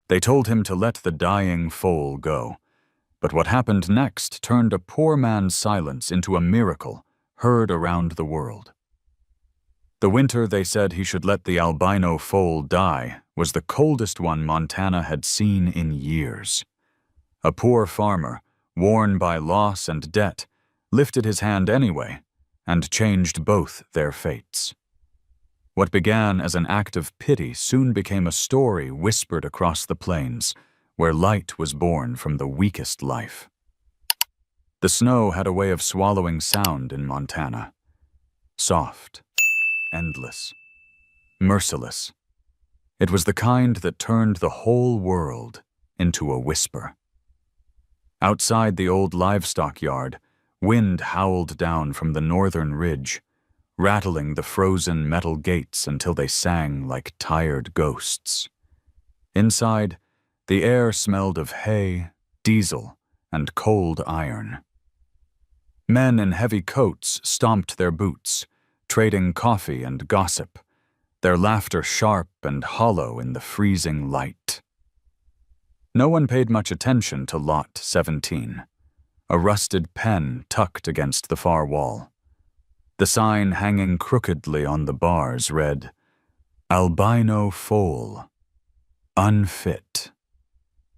They told him to let the dying foal go. But what happened next turned a poor man's silence into a miracle heard around the world. The winter they said he should let the albino foal die was the coldest one Montana had seen in years. A poor farmer, worn by loss and debt, lifted his hand anyway and changed both their fates. What began as an act of pity soon became a story whispered across the plains, where light was born from the weakest life. The snow had a way of swallowing sound in Montana. Soft, endless, merciless. It was the kind that turned the whole world into a whisper. Outside the old livestock yard, wind howled down from the northern ridge, rattling the frozen metal gates until they sang like tired ghosts. Inside, the air smelled of hay, diesel, and cold iron. Men in heavy coats stomped their boots, trading coffee and gossip, their laughter sharp and hollow in the freezing light. No one paid much attention to Lot 17, a rusted pen tucked against the far wall. The sign hanging crookedly on the bars read, "Albino Foal, unfit."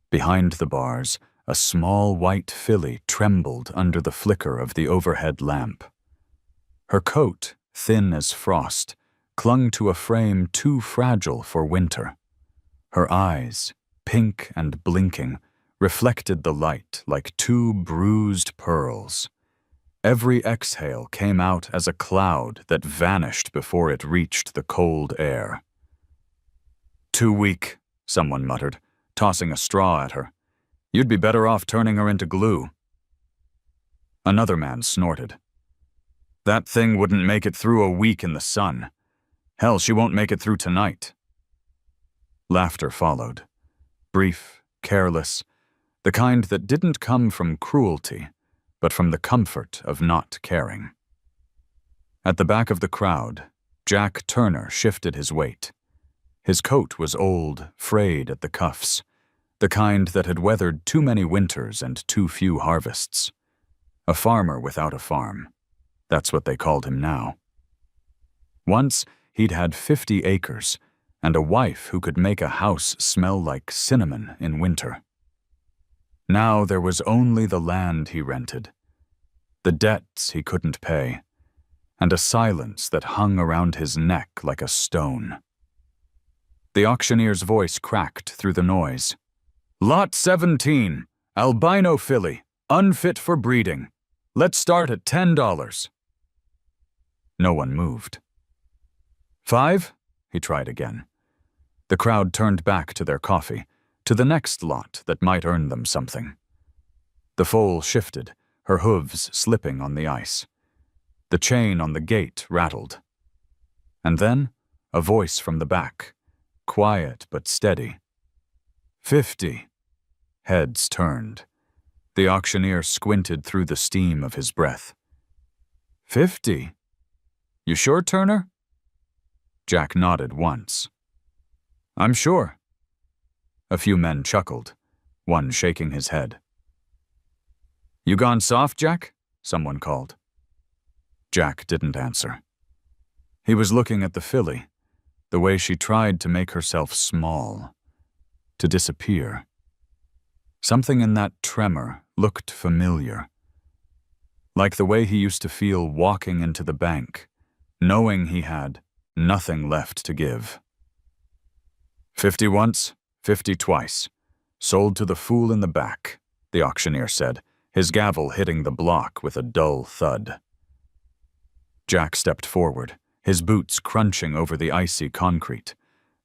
Behind the bars, a small white filly trembled under the flicker of the overhead lamp. Her coat, thin as frost, clung to a frame too fragile for winter. Her eyes, pink and blinking, reflected the light like two bruised pearls. Every exhale came out as a cloud that vanished before it reached the cold air. "Too weak," someone muttered, tossing a straw at her. "You'd be better off turning her into glue." Another man snorted. "That thing wouldn't make it through a week in the sun. Hell, she won't make it through tonight." Laughter followed. Brief, careless, the kind that didn't come from cruelty, but from the comfort of not caring. At the back of the crowd, Jack Turner shifted his weight. His coat was old, frayed at the cuffs, the kind that had weathered too many winters and too few harvests. A farmer without a farm. That's what they called him now. Once, he'd had 50 acres, and a wife who could make a house smell like cinnamon in winter. Now there was only the land he rented, the debts he couldn't pay, and a silence that hung around his neck like a stone. The auctioneer's voice cracked through the noise. "Lot 17, albino filly, unfit for breeding. Let's start at $10. No one moved. "5?" he tried again. The crowd turned back to their coffee, to the next lot that might earn them something. The foal shifted, her hooves slipping on the ice. The chain on the gate rattled. And then, a voice from the back, quiet but steady. 50. Heads turned. The auctioneer squinted through the steam of his breath. 50? You sure, Turner? Jack nodded once. I'm sure. A few men chuckled, one shaking his head. You gone soft, Jack? Someone called. Jack didn't answer. He was looking at the filly, the way she tried to make herself small, to disappear. Something in that tremor looked familiar, like the way he used to feel walking into the bank, knowing he had nothing left to give. 50 once, 50 twice. Sold to the fool in the back, the auctioneer said, his gavel hitting the block with a dull thud. Jack stepped forward, his boots crunching over the icy concrete.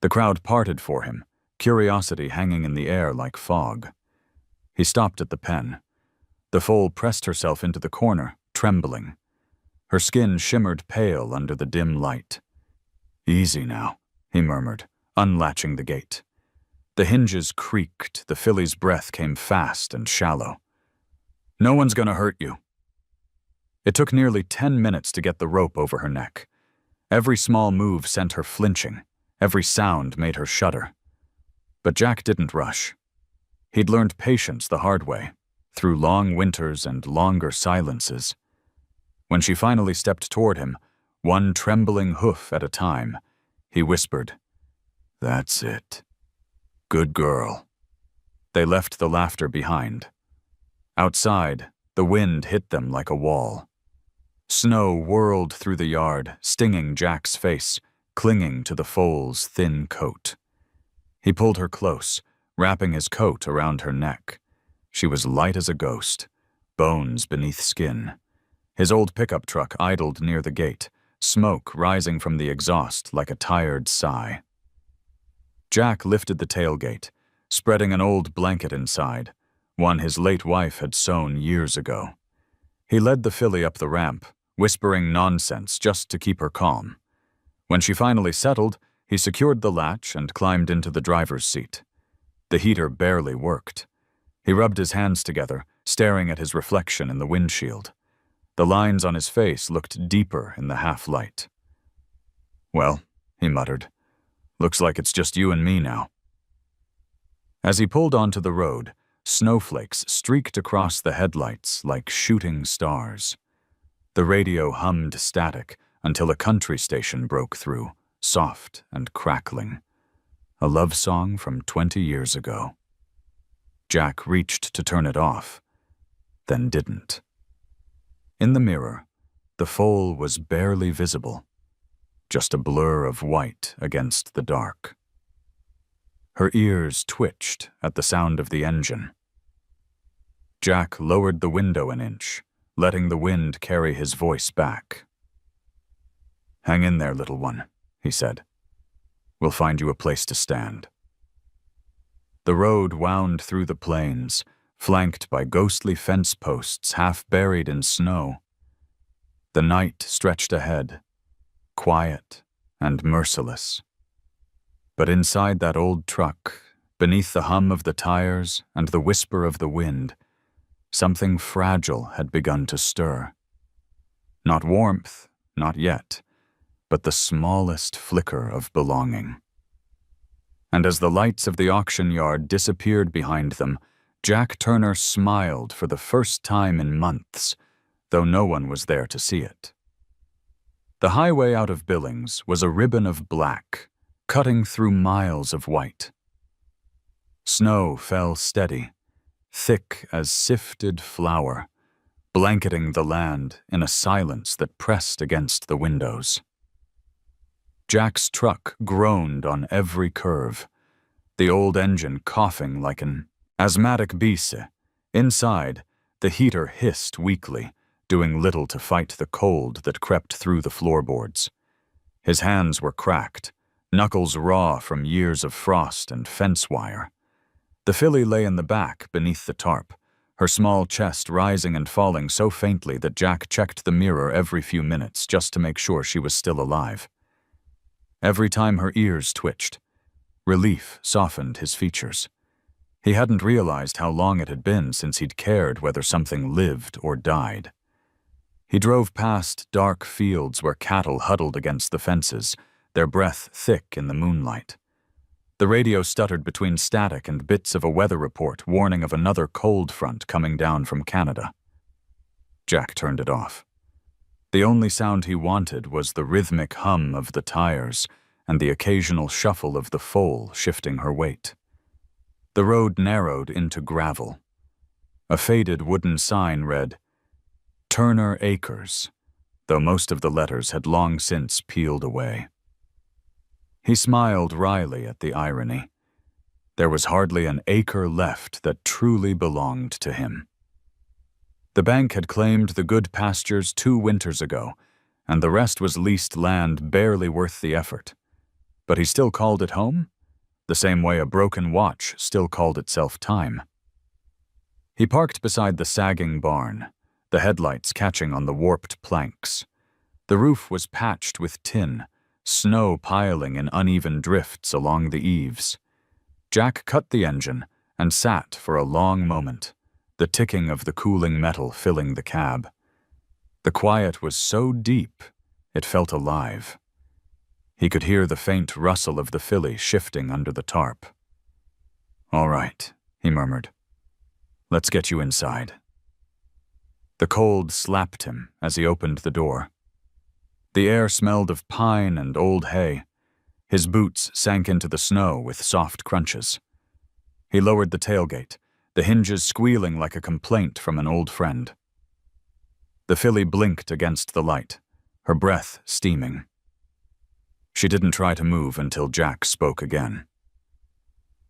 The crowd parted for him, curiosity hanging in the air like fog. He stopped at the pen. The foal pressed herself into the corner, trembling. Her skin shimmered pale under the dim light. Easy now, he murmured, unlatching the gate. The hinges creaked, the filly's breath came fast and shallow. No one's gonna hurt you. It took nearly 10 minutes to get the rope over her neck. Every small move sent her flinching. Every sound made her shudder. But Jack didn't rush. He'd learned patience the hard way, through long winters and longer silences. When she finally stepped toward him, one trembling hoof at a time, he whispered, "That's it. Good girl." They left the laughter behind. Outside, the wind hit them like a wall. Snow whirled through the yard, stinging Jack's face, clinging to the foal's thin coat. He pulled her close, wrapping his coat around her neck. She was light as a ghost, bones beneath skin. His old pickup truck idled near the gate, smoke rising from the exhaust like a tired sigh. Jack lifted the tailgate, spreading an old blanket inside, one his late wife had sewn years ago. He led the filly up the ramp, whispering nonsense just to keep her calm. When she finally settled, he secured the latch and climbed into the driver's seat. The heater barely worked. He rubbed his hands together, staring at his reflection in the windshield. The lines on his face looked deeper in the half-light. "Well," he muttered, "looks like it's just you and me now." As he pulled onto the road, snowflakes streaked across the headlights like shooting stars. The radio hummed static until a country station broke through, soft and crackling. A love song from 20 years ago. Jack reached to turn it off, then didn't. In the mirror, the foal was barely visible, just a blur of white against the dark. Her ears twitched at the sound of the engine. Jack lowered the window an inch, letting the wind carry his voice back. "Hang in there, little one," he said. "We'll find you a place to stand." The road wound through the plains, flanked by ghostly fence posts half buried in snow. The night stretched ahead, quiet and merciless. But inside that old truck, beneath the hum of the tires and the whisper of the wind, something fragile had begun to stir. Not warmth, not yet, but the smallest flicker of belonging. And as the lights of the auction yard disappeared behind them, Jack Turner smiled for the first time in months, though no one was there to see it. The highway out of Billings was a ribbon of black, cutting through miles of white. Snow fell steady, thick as sifted flour, blanketing the land in a silence that pressed against the windows. Jack's truck groaned on every curve, the old engine coughing like an asthmatic beast. Inside, the heater hissed weakly, doing little to fight the cold that crept through the floorboards. His hands were cracked, knuckles raw from years of frost and fence wire. The filly lay in the back beneath the tarp, her small chest rising and falling so faintly that Jack checked the mirror every few minutes just to make sure she was still alive. Every time her ears twitched, relief softened his features. He hadn't realized how long it had been since he'd cared whether something lived or died. He drove past dark fields where cattle huddled against the fences, their breath thick in the moonlight. The radio stuttered between static and bits of a weather report warning of another cold front coming down from Canada. Jack turned it off. The only sound he wanted was the rhythmic hum of the tires and the occasional shuffle of the foal shifting her weight. The road narrowed into gravel. A faded wooden sign read, "Turner Acres," though most of the letters had long since peeled away. He smiled wryly at the irony. There was hardly an acre left that truly belonged to him. The bank had claimed the good pastures 2 winters ago, and the rest was leased land barely worth the effort. But he still called it home, the same way a broken watch still called itself time. He parked beside the sagging barn, the headlights catching on the warped planks. The roof was patched with tin, snow piling in uneven drifts along the eaves. Jack cut the engine and sat for a long moment, the ticking of the cooling metal filling the cab. The quiet was so deep, it felt alive. He could hear the faint rustle of the filly shifting under the tarp. All right, he murmured. Let's get you inside. The cold slapped him as he opened the door. The air smelled of pine and old hay. His boots sank into the snow with soft crunches. He lowered the tailgate, the hinges squealing like a complaint from an old friend. The filly blinked against the light, her breath steaming. She didn't try to move until Jack spoke again.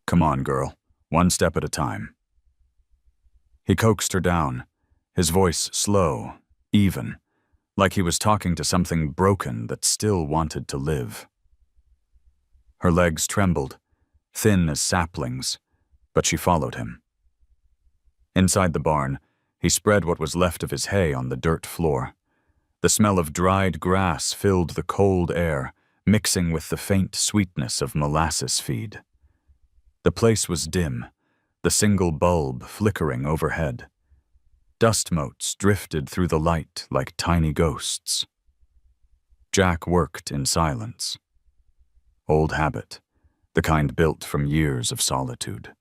Come on, girl, one step at a time. He coaxed her down, his voice slow, even, like he was talking to something broken that still wanted to live. Her legs trembled, thin as saplings, but she followed him. Inside the barn, he spread what was left of his hay on the dirt floor. The smell of dried grass filled the cold air, mixing with the faint sweetness of molasses feed. The place was dim, the single bulb flickering overhead. Dust motes drifted through the light like tiny ghosts. Jack worked in silence. Old habit, the kind built from years of solitude.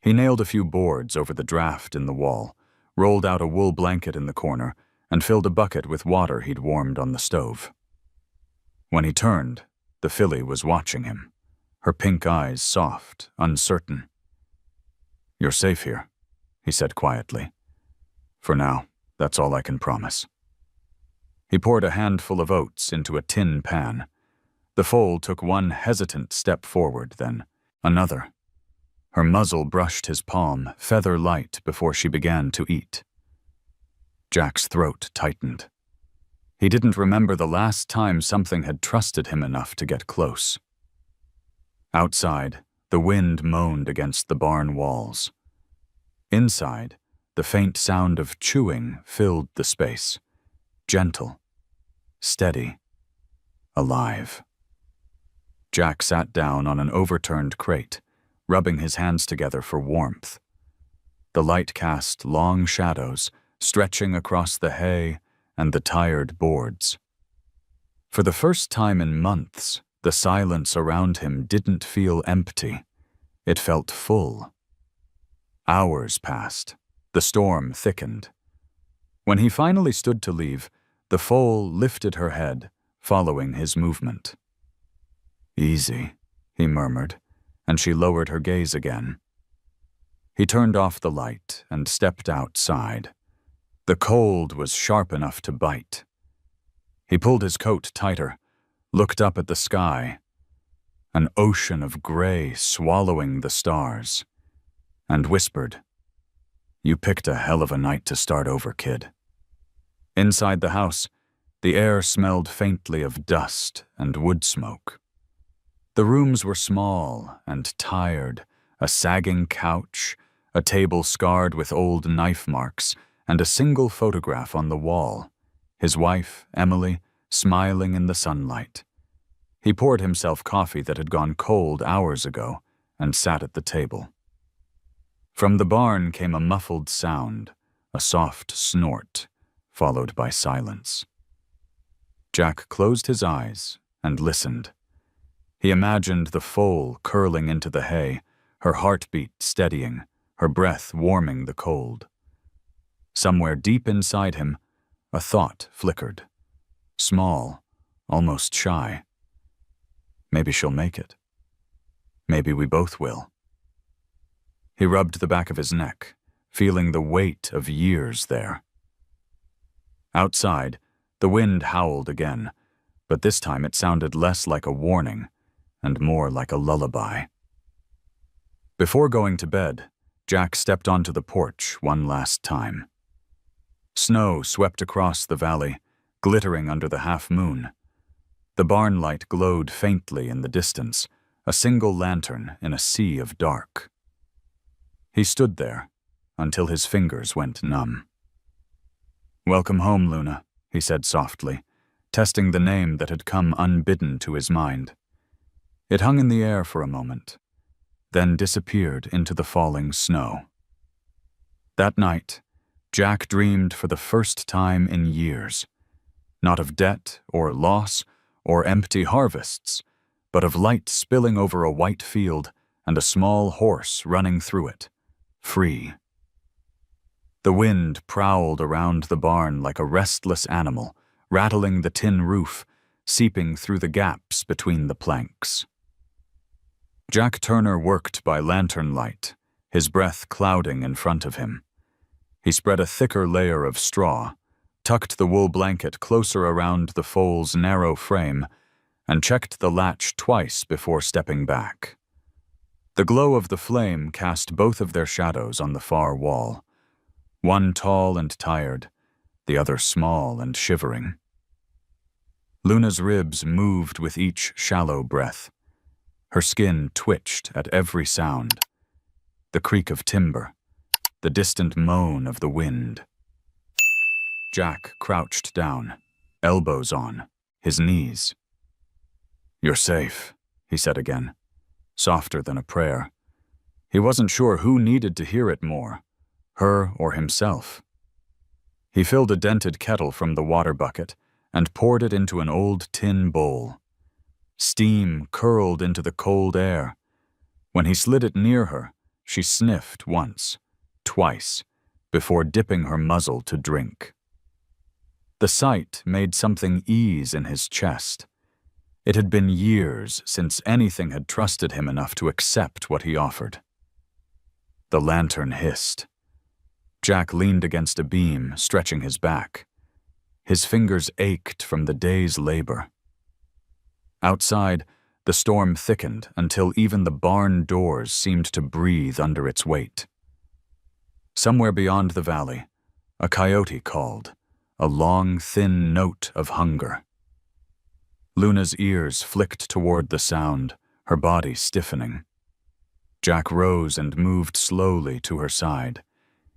He nailed a few boards over the draft in the wall, rolled out a wool blanket in the corner, and filled a bucket with water he'd warmed on the stove. When he turned, the filly was watching him, her pink eyes soft, uncertain. You're safe here, he said quietly. For now, that's all I can promise. He poured a handful of oats into a tin pan. The foal took one hesitant step forward, then another. Her muzzle brushed his palm, feather light, before she began to eat. Jack's throat tightened. He didn't remember the last time something had trusted him enough to get close. Outside, the wind moaned against the barn walls. Inside, the faint sound of chewing filled the space. Gentle, steady, alive. Jack sat down on an overturned crate, rubbing his hands together for warmth. The light cast long shadows, stretching across the hay and the tired boards. For the first time in months, the silence around him didn't feel empty. It felt full. Hours passed. The storm thickened. When he finally stood to leave, the foal lifted her head, following his movement. Easy, he murmured, and she lowered her gaze again. He turned off the light and stepped outside. The cold was sharp enough to bite. He pulled his coat tighter, looked up at the sky, an ocean of gray swallowing the stars, and whispered, You picked a hell of a night to start over, kid. Inside the house, the air smelled faintly of dust and wood smoke. The rooms were small and tired, a sagging couch, a table scarred with old knife marks, and a single photograph on the wall, his wife, Emily, smiling in the sunlight. He poured himself coffee that had gone cold hours ago and sat at the table. From the barn came a muffled sound, a soft snort, followed by silence. Jack closed his eyes and listened. He imagined the foal curling into the hay, her heartbeat steadying, her breath warming the cold. Somewhere deep inside him, a thought flickered. Small, almost shy. Maybe she'll make it. Maybe we both will. He rubbed the back of his neck, feeling the weight of years there. Outside, the wind howled again, but this time it sounded less like a warning and more like a lullaby. Before going to bed, Jack stepped onto the porch one last time. Snow swept across the valley, glittering under the half-moon. The barn light glowed faintly in the distance, a single lantern in a sea of dark. He stood there until his fingers went numb. "Welcome home, Luna," he said softly, testing the name that had come unbidden to his mind. It hung in the air for a moment, then disappeared into the falling snow. That night, Jack dreamed for the first time in years, not of debt or loss or empty harvests, but of light spilling over a white field and a small horse running through it, free. The wind prowled around the barn like a restless animal, rattling the tin roof, seeping through the gaps between the planks. Jack Turner worked by lantern light, his breath clouding in front of him. He spread a thicker layer of straw, tucked the wool blanket closer around the foal's narrow frame, and checked the latch twice before stepping back. The glow of the flame cast both of their shadows on the far wall, one tall and tired, the other small and shivering. Luna's ribs moved with each shallow breath. Her skin twitched at every sound, the creak of timber, the distant moan of the wind. Jack crouched down, elbows on, his knees. "You're safe," he said again, softer than a prayer. He wasn't sure who needed to hear it more, her or himself. He filled a dented kettle from the water bucket and poured it into an old tin bowl. Steam curled into the cold air. When he slid it near her, she sniffed once, twice, before dipping her muzzle to drink. The sight made something ease in his chest. It had been years since anything had trusted him enough to accept what he offered. The lantern hissed. Jack leaned against a beam, stretching his back. His fingers ached from the day's labor. Outside, the storm thickened until even the barn doors seemed to breathe under its weight. Somewhere beyond the valley, a coyote called, a long, thin note of hunger. Luna's ears flicked toward the sound, her body stiffening. Jack rose and moved slowly to her side.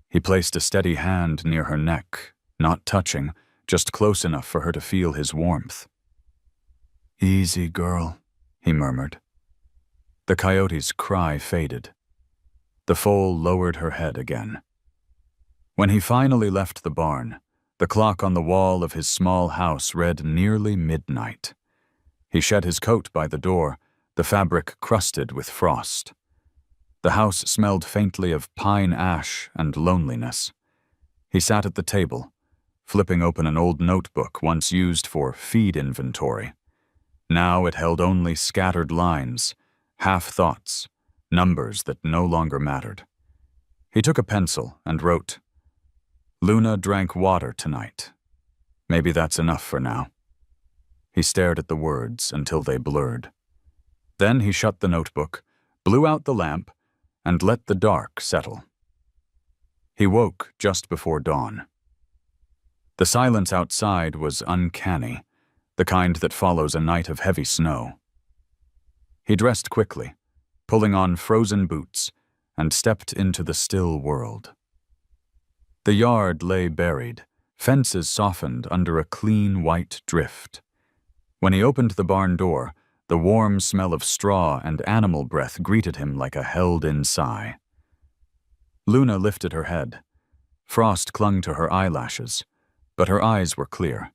He placed a steady hand near her neck, not touching, just close enough for her to feel his warmth. "Easy, girl," he murmured. The coyote's cry faded. The foal lowered her head again. When he finally left the barn, the clock on the wall of his small house read nearly midnight. He shed his coat by the door, the fabric crusted with frost. The house smelled faintly of pine ash and loneliness. He sat at the table, flipping open an old notebook once used for feed inventory. Now it held only scattered lines, half-thoughts, numbers that no longer mattered. He took a pencil and wrote, "Luna drank water tonight. Maybe that's enough for now." He stared at the words until they blurred. Then he shut the notebook, blew out the lamp, and let the dark settle. He woke just before dawn. The silence outside was uncanny, the kind that follows a night of heavy snow. He dressed quickly, pulling on frozen boots, and stepped into the still world. The yard lay buried, fences softened under a clean white drift. When he opened the barn door, the warm smell of straw and animal breath greeted him like a held-in sigh. Luna lifted her head. Frost clung to her eyelashes, but her eyes were clear.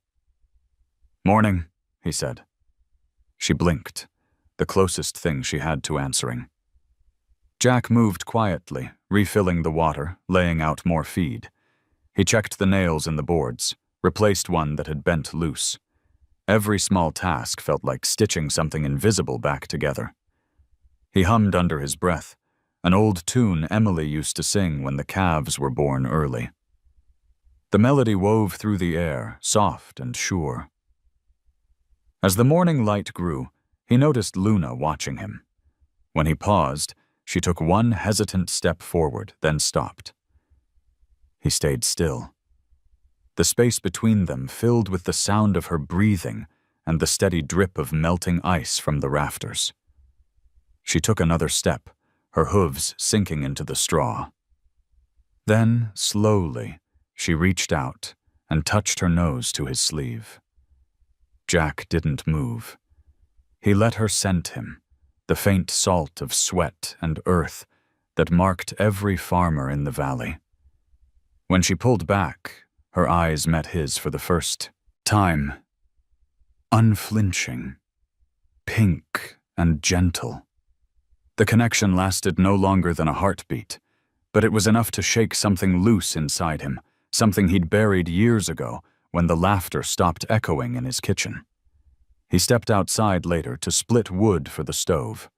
"Morning," he said. She blinked, the closest thing she had to answering. Jack moved quietly, refilling the water, laying out more feed. He checked the nails in the boards, replaced one that had bent loose. Every small task felt like stitching something invisible back together. He hummed under his breath, an old tune Emily used to sing when the calves were born early. The melody wove through the air, soft and sure. As the morning light grew, he noticed Luna watching him. When he paused, she took one hesitant step forward, then stopped. He stayed still. The space between them filled with the sound of her breathing and the steady drip of melting ice from the rafters. She took another step, her hooves sinking into the straw. Then, slowly, she reached out and touched her nose to his sleeve. Jack didn't move. He let her scent him, the faint salt of sweat and earth that marked every farmer in the valley. When she pulled back, her eyes met his for the first time. Unflinching, pink and gentle. The connection lasted no longer than a heartbeat, but it was enough to shake something loose inside him, something he'd buried years ago when the laughter stopped echoing in his kitchen. He stepped outside later to split wood for the stove.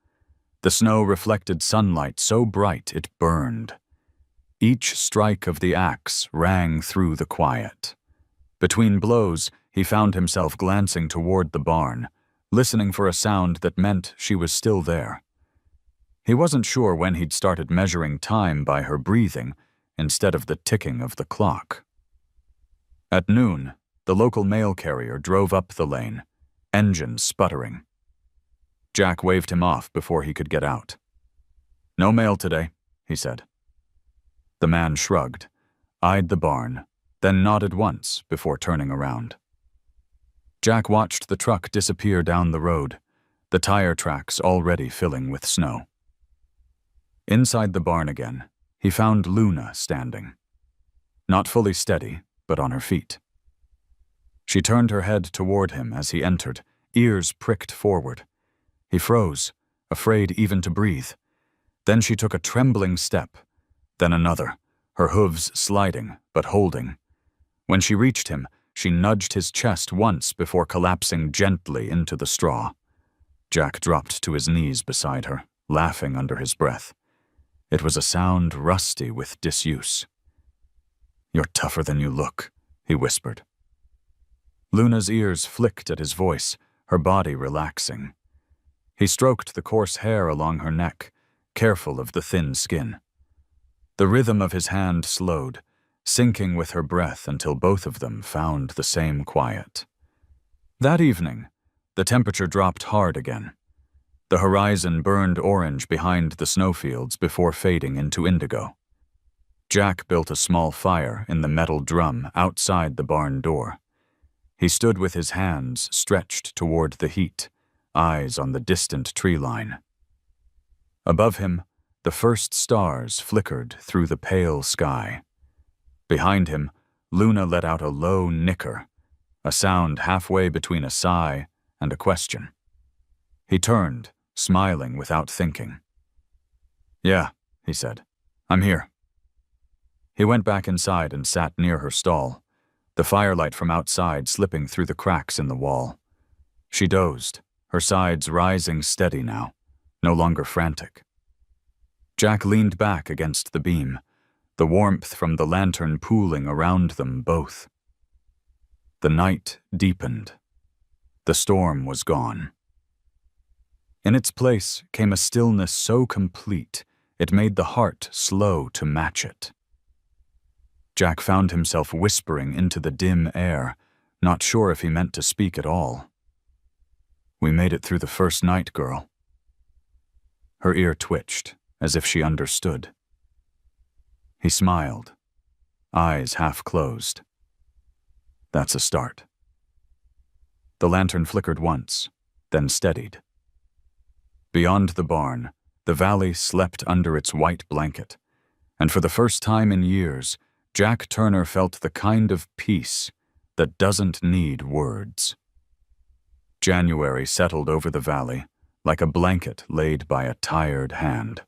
The snow reflected sunlight so bright it burned. Each strike of the axe rang through the quiet. Between blows, he found himself glancing toward the barn, listening for a sound that meant she was still there. He wasn't sure when he'd started measuring time by her breathing instead of the ticking of the clock. At noon, the local mail carrier drove up the lane, engine sputtering. Jack waved him off before he could get out. "No mail today," he said. The man shrugged, eyed the barn, then nodded once before turning around. Jack watched the truck disappear down the road, the tire tracks already filling with snow. Inside the barn again, he found Luna standing. Not fully steady, but on her feet. She turned her head toward him as he entered, ears pricked forward. He froze, afraid even to breathe. Then she took a trembling step, then another, her hooves sliding but holding. When she reached him, she nudged his chest once before collapsing gently into the straw. Jack dropped to his knees beside her, laughing under his breath. It was a sound rusty with disuse. "You're tougher than you look," he whispered. Luna's ears flicked at his voice, her body relaxing. He stroked the coarse hair along her neck, careful of the thin skin. The rhythm of his hand slowed, syncing with her breath until both of them found the same quiet. That evening, the temperature dropped hard again. The horizon burned orange behind the snowfields before fading into indigo. Jack built a small fire in the metal drum outside the barn door. He stood with his hands stretched toward the heat, eyes on the distant tree line. Above him, the first stars flickered through the pale sky. Behind him, Luna let out a low nicker, a sound halfway between a sigh and a question. He turned, smiling without thinking. "Yeah," he said. "I'm here." He went back inside and sat near her stall, the firelight from outside slipping through the cracks in the wall. She dozed, her sides rising steady now, no longer frantic. Jack leaned back against the beam, the warmth from the lantern pooling around them both. The night deepened. The storm was gone. In its place came a stillness so complete it made the heart slow to match it. Jack found himself whispering into the dim air, not sure if he meant to speak at all. "We made it through the first night, girl." Her ear twitched, as if she understood. He smiled, eyes half closed. "That's a start." The lantern flickered once, then steadied. Beyond the barn, the valley slept under its white blanket, and for the first time in years, Jack Turner felt the kind of peace that doesn't need words. January settled over the valley like a blanket laid by a tired hand.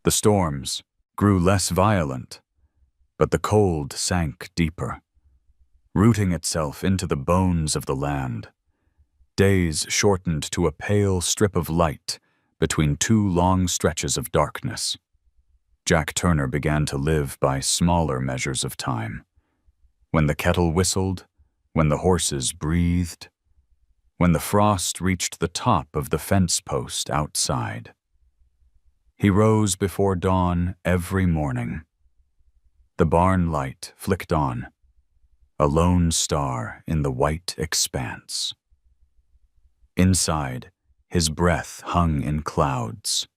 The storms grew less violent, but the cold sank deeper, rooting itself into the bones of the land. Days shortened to a pale strip of light between two long stretches of darkness. Jack Turner began to live by smaller measures of time. When the kettle whistled, when the horses breathed, when the frost reached the top of the fence post outside. He rose before dawn every morning. The barn light flicked on, a lone star in the white expanse. Inside, his breath hung in clouds.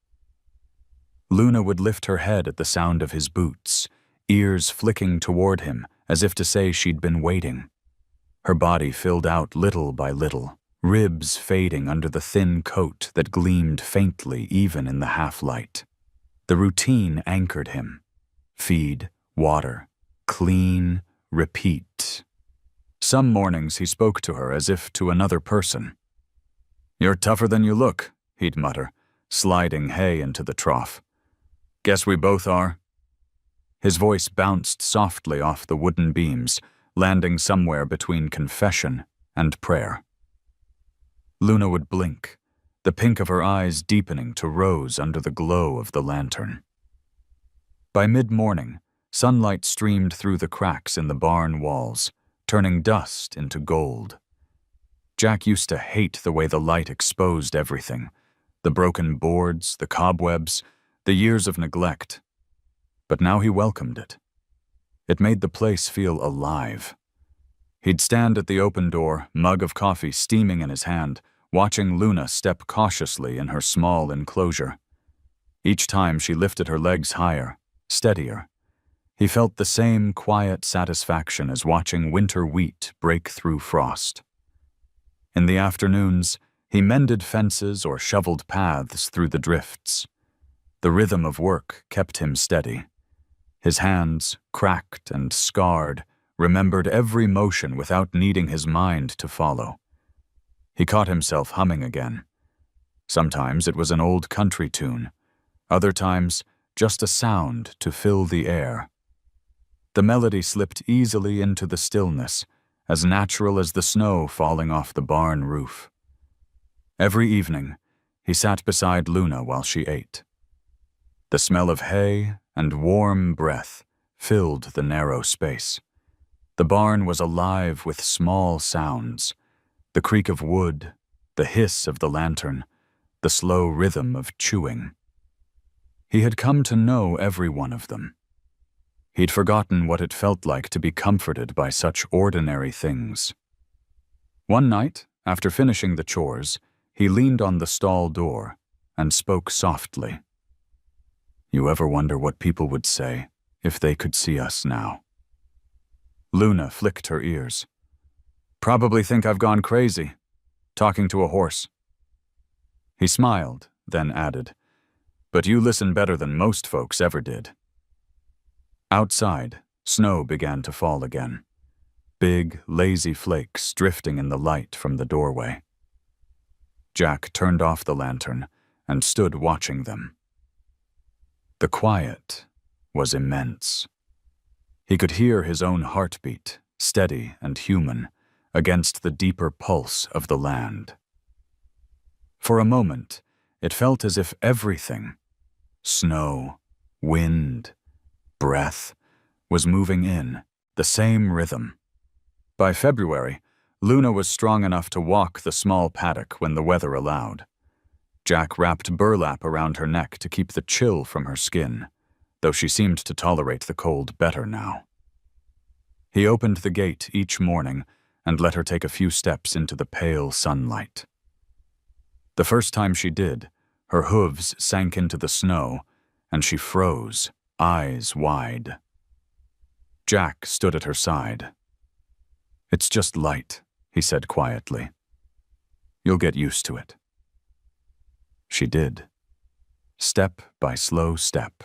Luna would lift her head at the sound of his boots, ears flicking toward him as if to say she'd been waiting. Her body filled out little by little, ribs fading under the thin coat that gleamed faintly even in the half-light. The routine anchored him. Feed, water, clean, repeat. Some mornings he spoke to her as if to another person. "You're tougher than you look," he'd mutter, sliding hay into the trough. "Guess we both are." His voice bounced softly off the wooden beams, landing somewhere between confession and prayer. Luna would blink, the pink of her eyes deepening to rose under the glow of the lantern. By mid-morning, sunlight streamed through the cracks in the barn walls, turning dust into gold. Jack used to hate the way the light exposed everything, the broken boards, the cobwebs, the years of neglect. But now he welcomed it. It made the place feel alive. He'd stand at the open door, mug of coffee steaming in his hand, watching Luna step cautiously in her small enclosure. Each time she lifted her legs higher, steadier. He felt the same quiet satisfaction as watching winter wheat break through frost. In the afternoons, he mended fences or shoveled paths through the drifts. The rhythm of work kept him steady. His hands, cracked and scarred, remembered every motion without needing his mind to follow. He caught himself humming again. Sometimes it was an old country tune, other times just a sound to fill the air. The melody slipped easily into the stillness, as natural as the snow falling off the barn roof. Every evening, he sat beside Luna while she ate. The smell of hay and warm breath filled the narrow space. The barn was alive with small sounds, the creak of wood, the hiss of the lantern, the slow rhythm of chewing. He had come to know every one of them. He'd forgotten what it felt like to be comforted by such ordinary things. One night, after finishing the chores, he leaned on the stall door and spoke softly. "You ever wonder what people would say if they could see us now?" Luna flicked her ears. "Probably think I've gone crazy, talking to a horse." He smiled, then added, "But you listen better than most folks ever did." Outside, snow began to fall again, big, lazy flakes drifting in the light from the doorway. Jack turned off the lantern and stood watching them. The quiet was immense. He could hear his own heartbeat, steady and human, against the deeper pulse of the land. For a moment, it felt as if everything, snow, wind, breath, was moving in, the same rhythm. By February, Luna was strong enough to walk the small paddock when the weather allowed. Jack wrapped burlap around her neck to keep the chill from her skin, though she seemed to tolerate the cold better now. He opened the gate each morning and let her take a few steps into the pale sunlight. The first time she did, her hooves sank into the snow, and she froze, eyes wide. Jack stood at her side. "It's just light," he said quietly. "You'll get used to it." She did, step by slow step.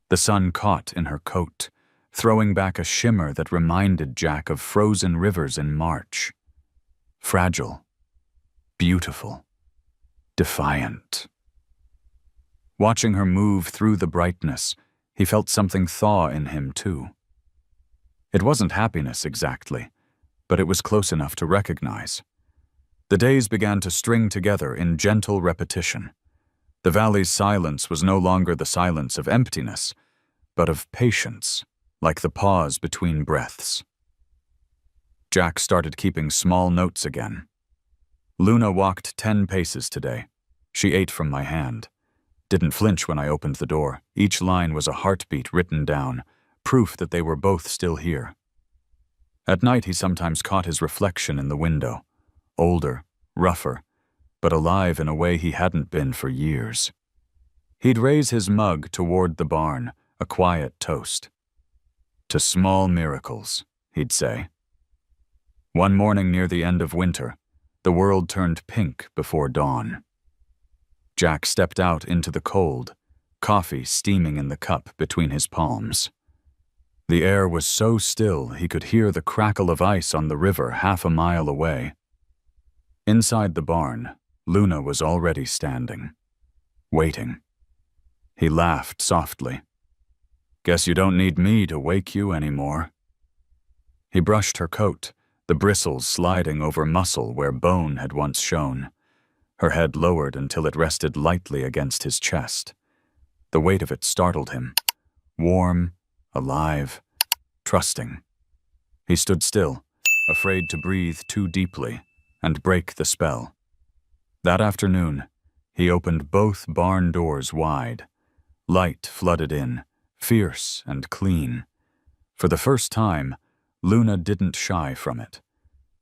The sun caught in her coat, throwing back a shimmer that reminded Jack of frozen rivers in March. Fragile, beautiful, defiant. Watching her move through the brightness, he felt something thaw in him too. It wasn't happiness exactly, but it was close enough to recognize. The days began to string together in gentle repetition. The valley's silence was no longer the silence of emptiness, but of patience, like the pause between breaths. Jack started keeping small notes again. "Luna walked 10 paces today. She ate from my hand. Didn't flinch when I opened the door. Each line was a heartbeat written down, proof that they were both still here." At night he sometimes caught his reflection in the window, older, rougher, but alive in a way he hadn't been for years. He'd raise his mug toward the barn, a quiet toast. "To small miracles," he'd say. One morning near the end of winter, the world turned pink before dawn. Jack stepped out into the cold, coffee steaming in the cup between his palms. The air was so still he could hear the crackle of ice on the river half a mile away. Inside the barn, Luna was already standing. waiting. He laughed softly. "Guess you don't need me to wake you anymore." He brushed her coat, the bristles sliding over muscle where bone had once shown. Her head lowered until it rested lightly against his chest. The weight of it startled him. Warm, alive, trusting. He stood still, afraid to breathe too deeply and break the spell. That afternoon, he opened both barn doors wide. Light flooded in, fierce and clean. For the first time, Luna didn't shy from it.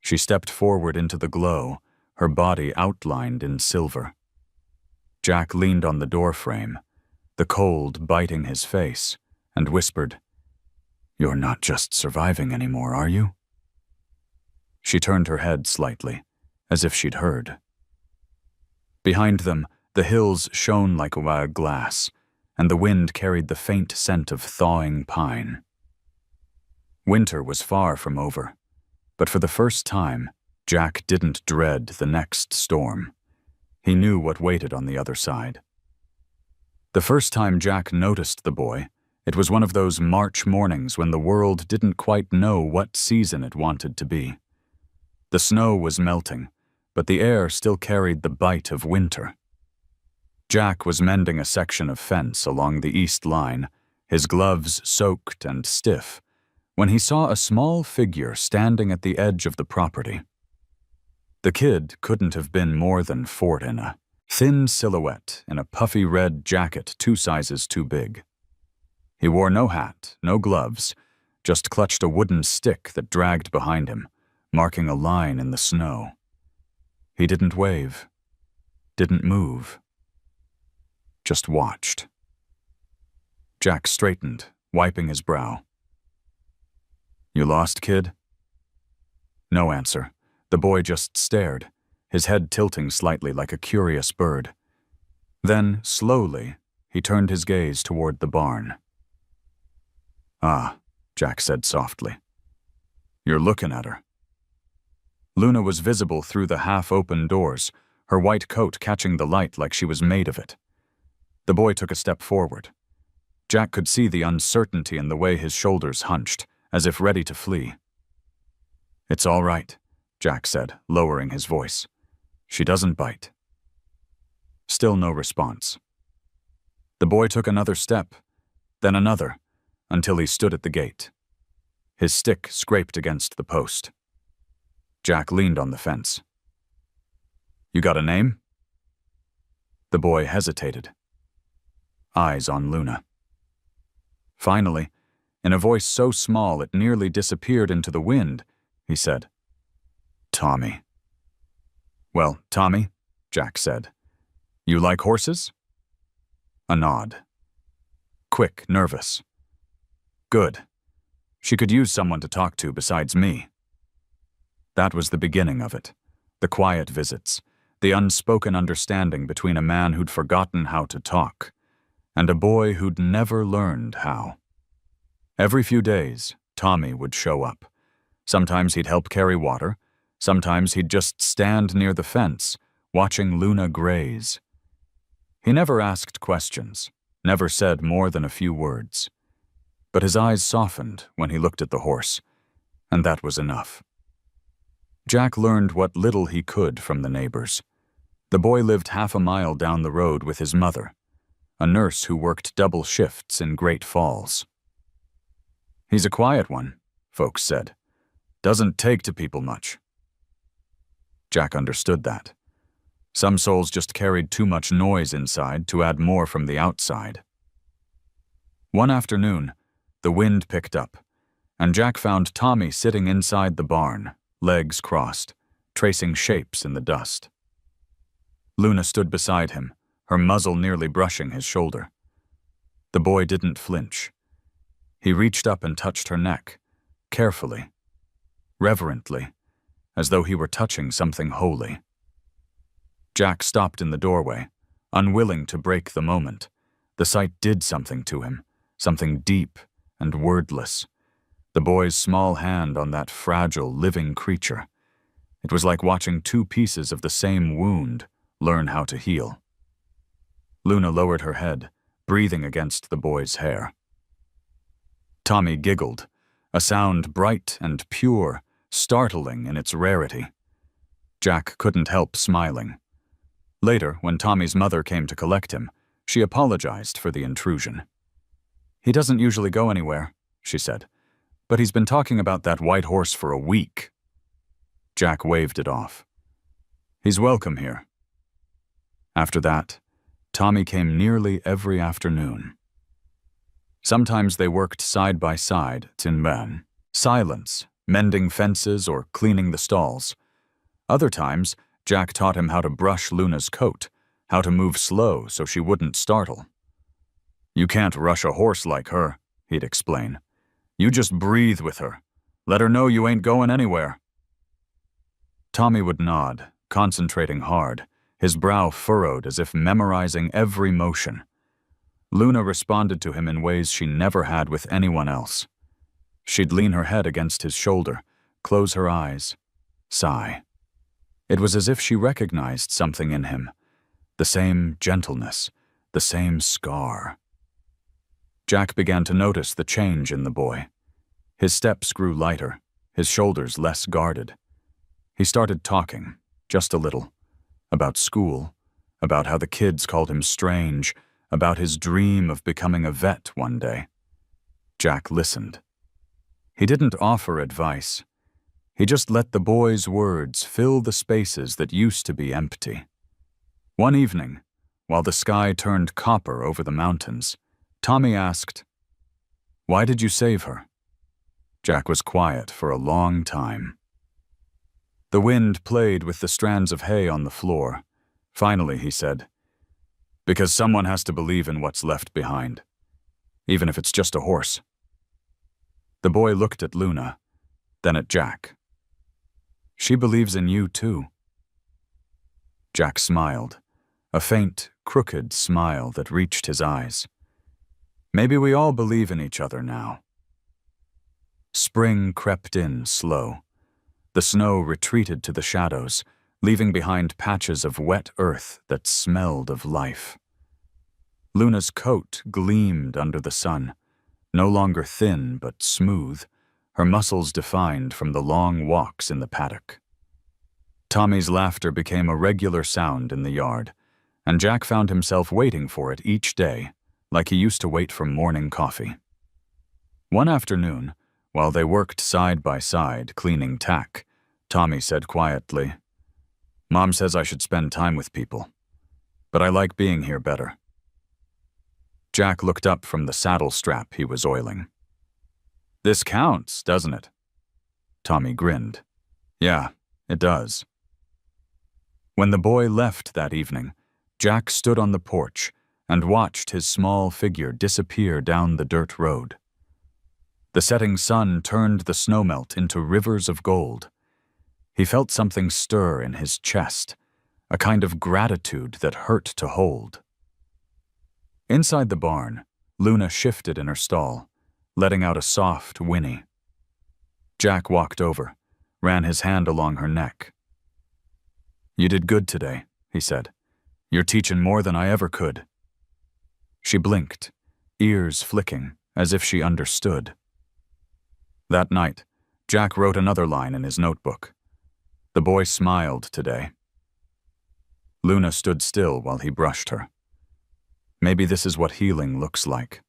She stepped forward into the glow, her body outlined in silver. Jack leaned on the doorframe, the cold biting his face, and whispered, "You're not just surviving anymore, are you?" She turned her head slightly, as if she'd heard. Behind them, the hills shone like a glass, and the wind carried the faint scent of thawing pine. Winter was far from over, but for the first time, Jack didn't dread the next storm. He knew what waited on the other side. The first time Jack noticed the boy, it was one of those March mornings when the world didn't quite know what season it wanted to be. The snow was melting, but the air still carried the bite of winter. Jack was mending a section of fence along the east line, his gloves soaked and stiff, when he saw a small figure standing at the edge of the property. The kid couldn't have been more than 4, a thin silhouette in a puffy red jacket 2 sizes too big. He wore no hat, no gloves, just clutched a wooden stick that dragged behind him, marking a line in the snow. He didn't wave, didn't move, just watched. Jack straightened, wiping his brow. "You lost, kid?" No answer. The boy just stared, his head tilting slightly like a curious bird. Then, slowly, he turned his gaze toward the barn. "Ah," Jack said softly. "You're looking at her." Luna was visible through the half-open doors, her white coat catching the light like she was made of it. The boy took a step forward. Jack could see the uncertainty in the way his shoulders hunched, as if ready to flee. "It's all right," Jack said, lowering his voice. "She doesn't bite." Still no response. The boy took another step, then another, until he stood at the gate. His stick scraped against the post. Jack leaned on the fence. "You got a name?" The boy hesitated. Eyes on Luna. Finally, in a voice so small it nearly disappeared into the wind, he said, "Tommy." "Well, Tommy," Jack said, "you like horses?" A nod. Quick, nervous. "Good. She could use someone to talk to besides me." That was the beginning of it. The quiet visits, the unspoken understanding between a man who'd forgotten how to talk, and a boy who'd never learned how. Every few days, Tommy would show up. Sometimes he'd help carry water, sometimes he'd just stand near the fence, watching Luna graze. He never asked questions, never said more than a few words. But his eyes softened when he looked at the horse, and that was enough. Jack learned what little he could from the neighbors. The boy lived half a mile down the road with his mother, a nurse who worked double shifts in Great Falls. "He's a quiet one," folks said. "Doesn't take to people much." Jack understood that. Some souls just carried too much noise inside to add more from the outside. One afternoon, the wind picked up, and Jack found Tommy sitting inside the barn, legs crossed, tracing shapes in the dust. Luna stood beside him, her muzzle nearly brushing his shoulder. The boy didn't flinch. He reached up and touched her neck, carefully, reverently, as though he were touching something holy. Jack stopped in the doorway, unwilling to break the moment. The sight did something to him, something deep and wordless. The boy's small hand on that fragile, living creature. It was like watching 2 pieces of the same wound learn how to heal. Luna lowered her head, breathing against the boy's hair. Tommy giggled, a sound bright and pure, startling in its rarity. Jack couldn't help smiling. Later, when Tommy's mother came to collect him, she apologized for the intrusion. "He doesn't usually go anywhere," she said, "but he's been talking about that white horse for a week." Jack waved it off. "He's welcome here." After that, Tommy came nearly every afternoon. Sometimes they worked side by side, Tinban, silence, mending fences or cleaning the stalls. Other times, Jack taught him how to brush Luna's coat, how to move slow so she wouldn't startle. "You can't rush a horse like her," he'd explain. "You just breathe with her. Let her know you ain't going anywhere." Tommy would nod, concentrating hard, his brow furrowed as if memorizing every motion. Luna responded to him in ways she never had with anyone else. She'd lean her head against his shoulder, close her eyes, sigh. It was as if she recognized something in him, the same gentleness, the same scar. Jack began to notice the change in the boy. His steps grew lighter, his shoulders less guarded. He started talking, just a little, about school, about how the kids called him strange, about his dream of becoming a vet one day. Jack listened. He didn't offer advice. He just let the boy's words fill the spaces that used to be empty. One evening, while the sky turned copper over the mountains, Tommy asked, "Why did you save her?" Jack was quiet for a long time. The wind played with the strands of hay on the floor. Finally, he said, "Because someone has to believe in what's left behind, even if it's just a horse." The boy looked at Luna, then at Jack. "She believes in you, too." Jack smiled, a faint, crooked smile that reached his eyes. "Maybe we all believe in each other now." Spring crept in slow. The snow retreated to the shadows, leaving behind patches of wet earth that smelled of life. Luna's coat gleamed under the sun, no longer thin but smooth, her muscles defined from the long walks in the paddock. Tommy's laughter became a regular sound in the yard, and Jack found himself waiting for it each day, like he used to wait for morning coffee. One afternoon, while they worked side by side cleaning tack, Tommy said quietly, "Mom says I should spend time with people, but I like being here better." Jack looked up from the saddle strap he was oiling. "This counts, doesn't it?" Tommy grinned. "Yeah, it does." When the boy left that evening, Jack stood on the porch and watched his small figure disappear down the dirt road. The setting sun turned the snowmelt into rivers of gold. He felt something stir in his chest, a kind of gratitude that hurt to hold. Inside the barn, Luna shifted in her stall, letting out a soft whinny. Jack walked over, ran his hand along her neck. "You did good today," he said. "You're teaching more than I ever could." She blinked, ears flicking, as if she understood. That night, Jack wrote another line in his notebook. The boy smiled today. Luna stood still while he brushed her. Maybe this is what healing looks like.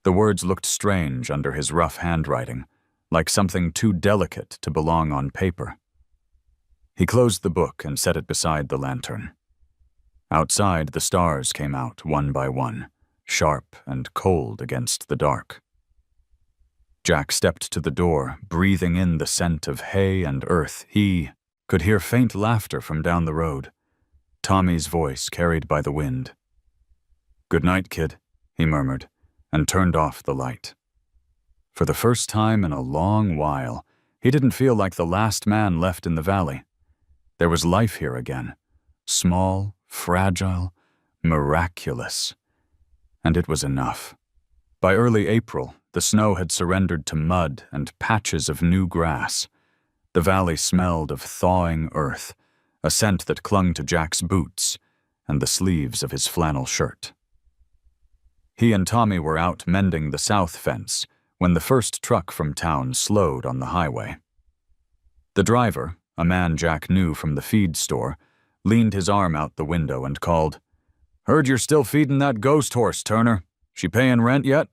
The words looked strange under his rough handwriting, like something too delicate to belong on paper. He closed the book and set it beside the lantern. Outside, the stars came out one by one, sharp and cold against the dark. Jack stepped to the door, breathing in the scent of hay and earth. He could hear faint laughter from down the road, Tommy's voice carried by the wind. "Good night, kid," he murmured, and turned off the light. For the first time in a long while, he didn't feel like the last man left in the valley. There was life here again, small, fragile, miraculous. And it was enough. By early April, the snow had surrendered to mud and patches of new grass. The valley smelled of thawing earth, a scent that clung to Jack's boots, and the sleeves of his flannel shirt. He and Tommy were out mending the south fence when the first truck from town slowed on the highway. The driver, a man Jack knew from the feed store, leaned his arm out the window and called, "Heard you're still feeding that ghost horse, Turner. She paying rent yet?"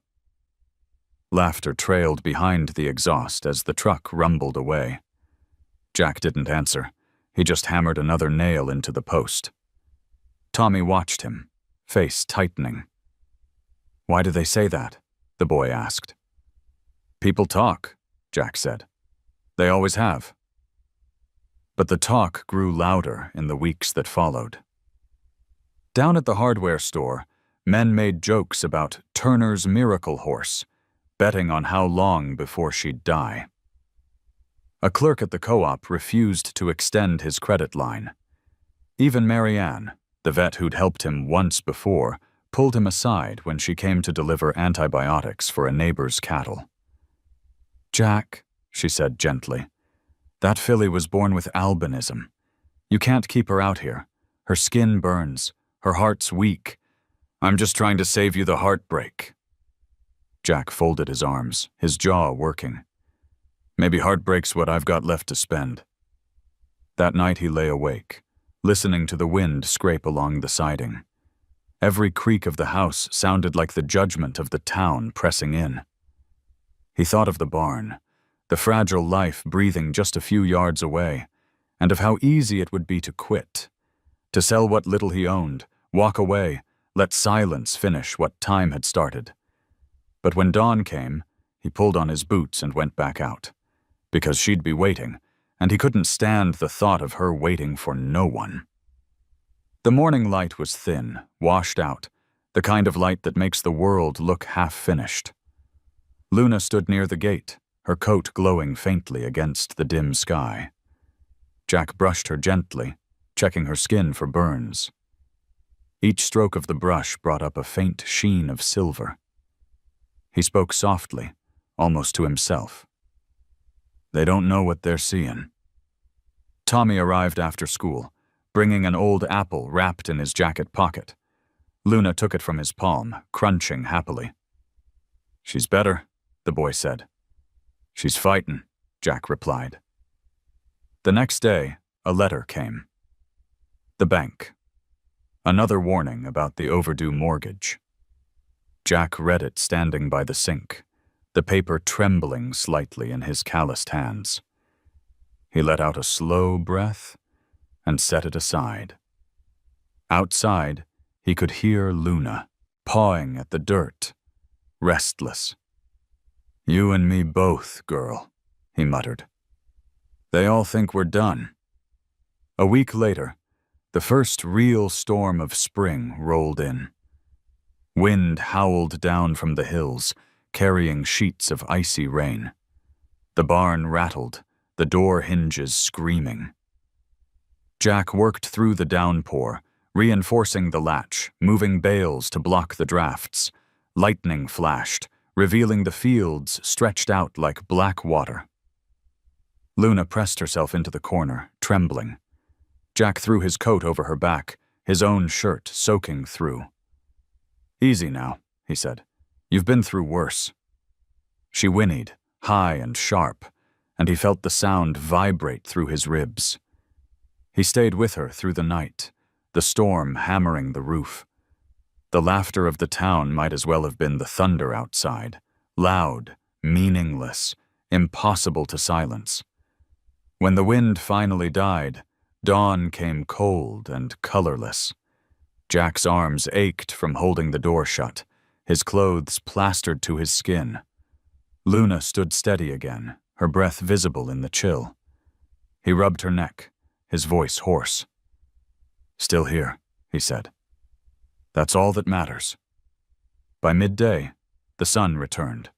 Laughter trailed behind the exhaust as the truck rumbled away. Jack didn't answer. He just hammered another nail into the post. Tommy watched him, face tightening. "Why do they say that?" the boy asked. "People talk," Jack said. "They always have." But the talk grew louder in the weeks that followed. Down at the hardware store, men made jokes about Turner's miracle horse, betting on how long before she'd die. A clerk at the co-op refused to extend his credit line. Even Marianne, the vet who'd helped him once before, pulled him aside when she came to deliver antibiotics for a neighbor's cattle. "Jack," she said gently, "that filly was born with albinism. You can't keep her out here. Her skin burns. Her heart's weak. I'm just trying to save you the heartbreak." Jack folded his arms, his jaw working. "Maybe heartbreak's what I've got left to spend." That night he lay awake, listening to the wind scrape along the siding. Every creak of the house sounded like the judgment of the town pressing in. He thought of the barn, the fragile life breathing just a few yards away, and of how easy it would be to quit, to sell what little he owned, walk away, let silence finish what time had started. But when dawn came, he pulled on his boots and went back out, because she'd be waiting, and he couldn't stand the thought of her waiting for no one. The morning light was thin, washed out, the kind of light that makes the world look half-finished. Luna stood near the gate, her coat glowing faintly against the dim sky. Jack brushed her gently, checking her skin for burns. Each stroke of the brush brought up a faint sheen of silver. He spoke softly, almost to himself. "They don't know what they're seeing." Tommy arrived after school, bringing an old apple wrapped in his jacket pocket. Luna took it from his palm, crunching happily. "She's better," the boy said. "She's fightin'," Jack replied. The next day, a letter came. The bank. Another warning about the overdue mortgage. Jack read it standing by the sink, the paper trembling slightly in his calloused hands. He let out a slow breath and set it aside. Outside, he could hear Luna, pawing at the dirt, restless. "You and me both, girl," he muttered. "They all think we're done." A week later, the first real storm of spring rolled in. Wind howled down from the hills, carrying sheets of icy rain. The barn rattled, the door hinges screaming. Jack worked through the downpour, reinforcing the latch, moving bales to block the drafts. Lightning flashed, revealing the fields stretched out like black water. Luna pressed herself into the corner, trembling. Jack threw his coat over her back, his own shirt soaking through. "Easy now," he said. "You've been through worse." She whinnied, high and sharp, and he felt the sound vibrate through his ribs. He stayed with her through the night, the storm hammering the roof. The laughter of the town might as well have been the thunder outside, loud, meaningless, impossible to silence. When the wind finally died, dawn came cold and colorless. Jack's arms ached from holding the door shut, his clothes plastered to his skin. Luna stood steady again, her breath visible in the chill. He rubbed her neck, his voice hoarse. "Still here," he said. "That's all that matters." By midday, the sun returned.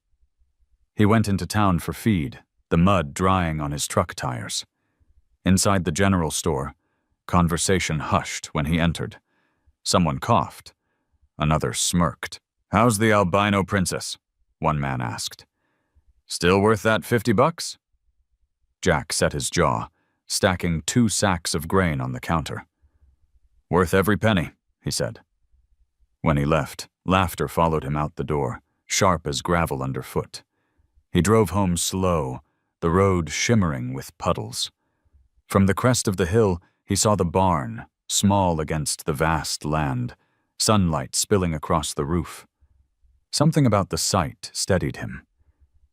He went into town for feed, the mud drying on his truck tires. Inside the general store, conversation hushed when he entered. Someone coughed. Another smirked. "How's the albino princess?" one man asked. "Still worth that $50? Jack set his jaw, stacking 2 sacks of grain on the counter. "Worth every penny," he said. When he left, laughter followed him out the door, sharp as gravel underfoot. He drove home slow, the road shimmering with puddles. From the crest of the hill, he saw the barn, small against the vast land, sunlight spilling across the roof. Something about the sight steadied him.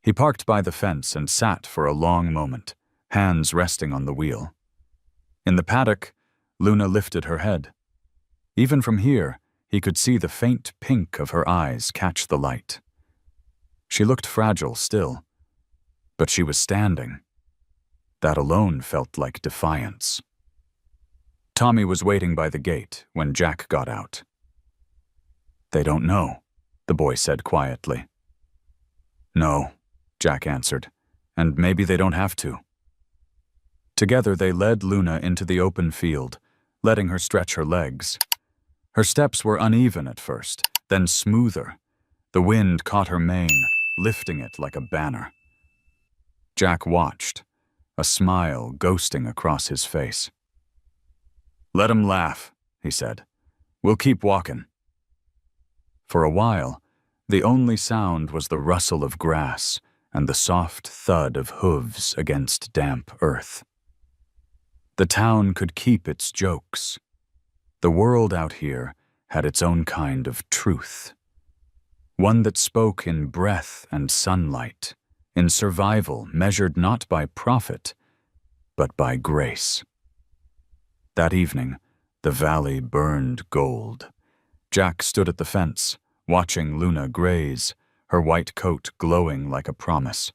He parked by the fence and sat for a long moment, hands resting on the wheel. In the paddock, Luna lifted her head. Even from here, he could see the faint pink of her eyes catch the light. She looked fragile still, but she was standing. That alone felt like defiance. Tommy was waiting by the gate when Jack got out. "They don't know," the boy said quietly. "No," Jack answered, "and maybe they don't have to." Together they led Luna into the open field, letting her stretch her legs. Her steps were uneven at first, then smoother. The wind caught her mane, lifting it like a banner. Jack watched, a smile ghosting across his face. "Let 'em laugh," he said. "We'll keep walking." For a while, the only sound was the rustle of grass and the soft thud of hooves against damp earth. The town could keep its jokes. The world out here had its own kind of truth. One that spoke in breath and sunlight, in survival measured not by profit, but by grace. That evening, the valley burned gold. Jack stood at the fence, watching Luna graze, her white coat glowing like a promise.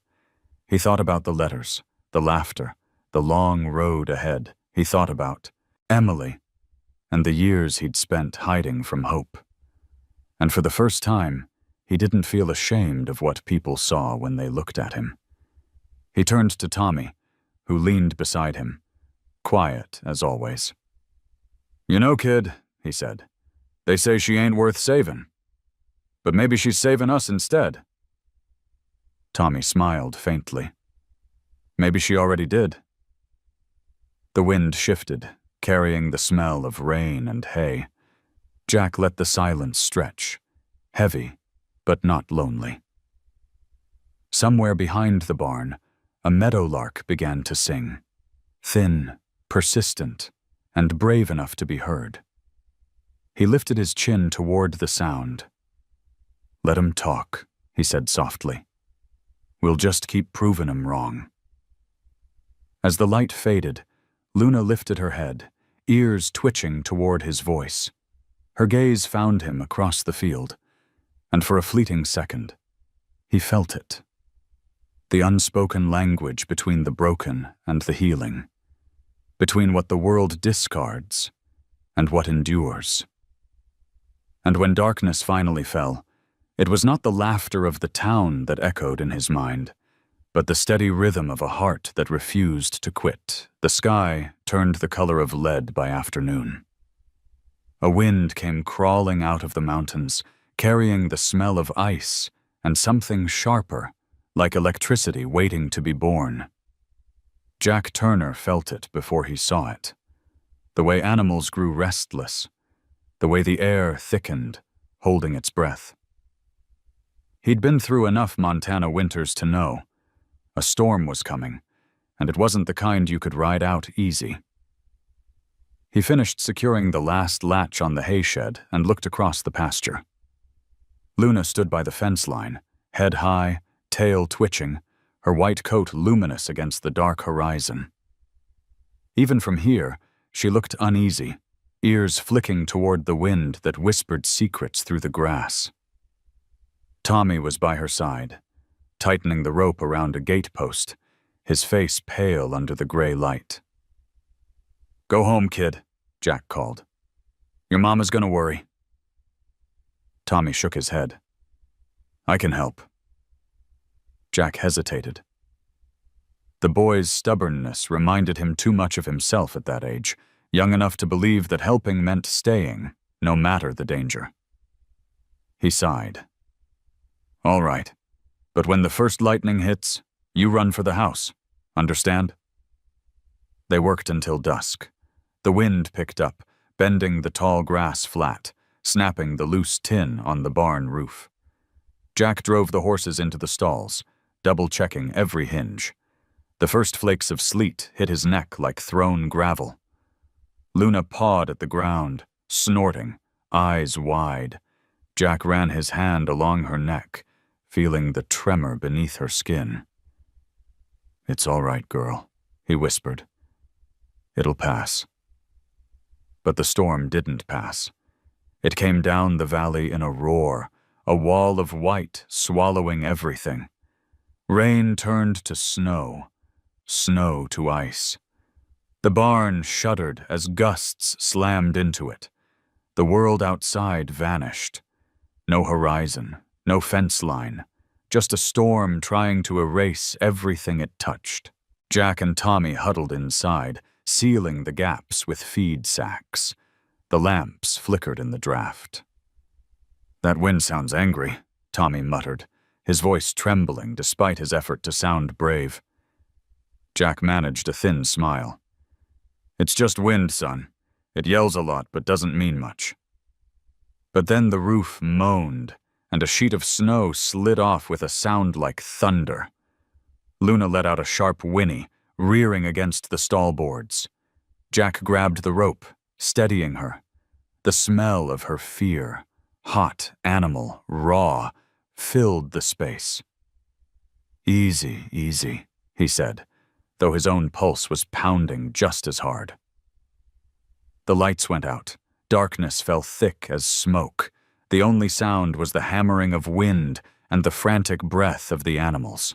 He thought about the letters, the laughter, the long road ahead. He thought about Emily and the years he'd spent hiding from hope. And for the first time, he didn't feel ashamed of what people saw when they looked at him. He turned to Tommy, who leaned beside him, quiet as always. "You know, kid," he said, "they say she ain't worth saving. But maybe she's saving us instead." Tommy smiled faintly. Maybe she already did. The wind shifted, carrying the smell of rain and hay. Jack let the silence stretch, heavy, but not lonely. Somewhere behind the barn, a meadowlark began to sing, thin, persistent, and brave enough to be heard. He lifted his chin toward the sound. "Let 'em talk," he said softly. "We'll just keep proving 'em wrong." As the light faded, Luna lifted her head, ears twitching toward his voice. Her gaze found him across the field, and for a fleeting second, he felt it. The unspoken language between the broken and the healing, between what the world discards and what endures. And when darkness finally fell, it was not the laughter of the town that echoed in his mind, but the steady rhythm of a heart that refused to quit. The sky turned the color of lead by afternoon. A wind came crawling out of the mountains, carrying the smell of ice and something sharper, like electricity waiting to be born. Jack Turner felt it before he saw it. The way animals grew restless, the way the air thickened, holding its breath. He'd been through enough Montana winters to know. A storm was coming, and it wasn't the kind you could ride out easy. He finished securing the last latch on the hay shed and looked across the pasture. Luna stood by the fence line, head high, tail twitching, her white coat luminous against the dark horizon. Even from here, she looked uneasy, ears flicking toward the wind that whispered secrets through the grass. Tommy was by her side, tightening the rope around a gate post, his face pale under the gray light. "Go home, kid," Jack called. "Your mama's gonna worry." Tommy shook his head. "I can help." Jack hesitated. The boy's stubbornness reminded him too much of himself at that age, young enough to believe that helping meant staying, no matter the danger. He sighed. "All right, but when the first lightning hits, you run for the house. Understand?" They worked until dusk. The wind picked up, bending the tall grass flat, snapping the loose tin on the barn roof. Jack drove the horses into the stalls, double-checking every hinge. The first flakes of sleet hit his neck like thrown gravel. Luna pawed at the ground, snorting, eyes wide. Jack ran his hand along her neck, feeling the tremor beneath her skin. "It's all right, girl," he whispered. "It'll pass." But the storm didn't pass. It came down the valley in a roar, a wall of white swallowing everything. Rain turned to snow, snow to ice. The barn shuddered as gusts slammed into it. The world outside vanished. No horizon, no fence line, just a storm trying to erase everything it touched. Jack and Tommy huddled inside, sealing the gaps with feed sacks. The lamps flickered in the draft. "That wind sounds angry," Tommy muttered, his voice trembling despite his effort to sound brave. Jack managed a thin smile. "It's just wind, son. It yells a lot but doesn't mean much." But then the roof moaned, and a sheet of snow slid off with a sound like thunder. Luna let out a sharp whinny, rearing against the stall boards. Jack grabbed the rope, steadying her. The smell of her fear, hot, animal, raw, filled the space. "Easy, easy," he said, though his own pulse was pounding just as hard. The lights went out. Darkness fell thick as smoke. The only sound was the hammering of wind and the frantic breath of the animals.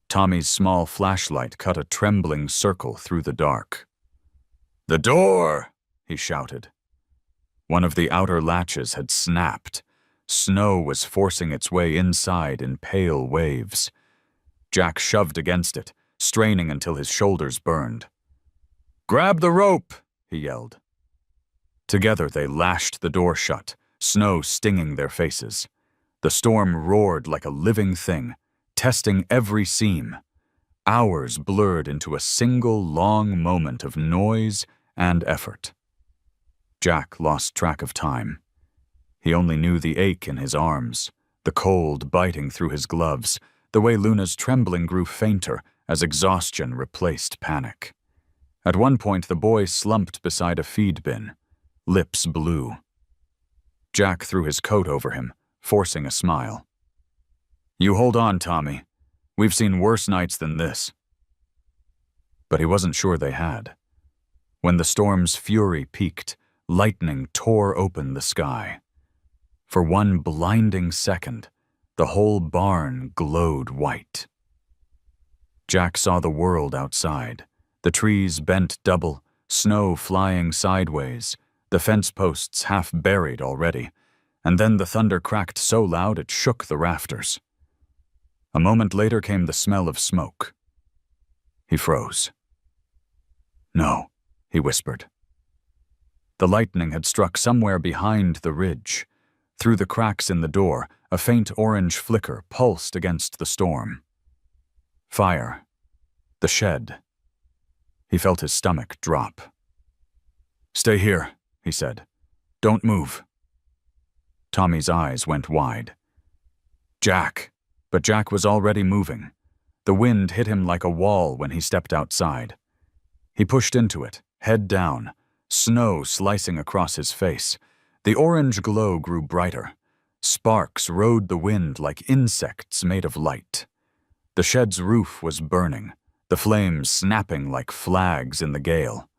Tommy's small flashlight cut a trembling circle through the dark. "The door!" he shouted. One of the outer latches had snapped. Snow was forcing its way inside in pale waves. Jack shoved against it, straining until his shoulders burned. "Grab the rope!" he yelled. Together they lashed the door shut, snow stinging their faces. The storm roared like a living thing, testing every seam. Hours blurred into a single long moment of noise and effort. Jack lost track of time. He only knew the ache in his arms, the cold biting through his gloves, the way Luna's trembling grew fainter as exhaustion replaced panic. At one point, the boy slumped beside a feed bin, lips blue. Jack threw his coat over him, forcing a smile. "You hold on, Tommy. We've seen worse nights than this." But he wasn't sure they had. When the storm's fury peaked, lightning tore open the sky. For one blinding second, the whole barn glowed white. Jack saw the world outside, the trees bent double, snow flying sideways, the fence posts half buried already, and then the thunder cracked so loud it shook the rafters. A moment later came the smell of smoke. He froze. "No," he whispered. The lightning had struck somewhere behind the ridge. Through the cracks in the door, a faint orange flicker pulsed against the storm. Fire. The shed. He felt his stomach drop. "Stay here," he said. "Don't move." Tommy's eyes went wide. "Jack." But Jack was already moving. The wind hit him like a wall when he stepped outside. He pushed into it, head down, snow slicing across his face. The orange glow grew brighter. Sparks rode the wind like insects made of light. The shed's roof was burning, the flames snapping like flags in the gale.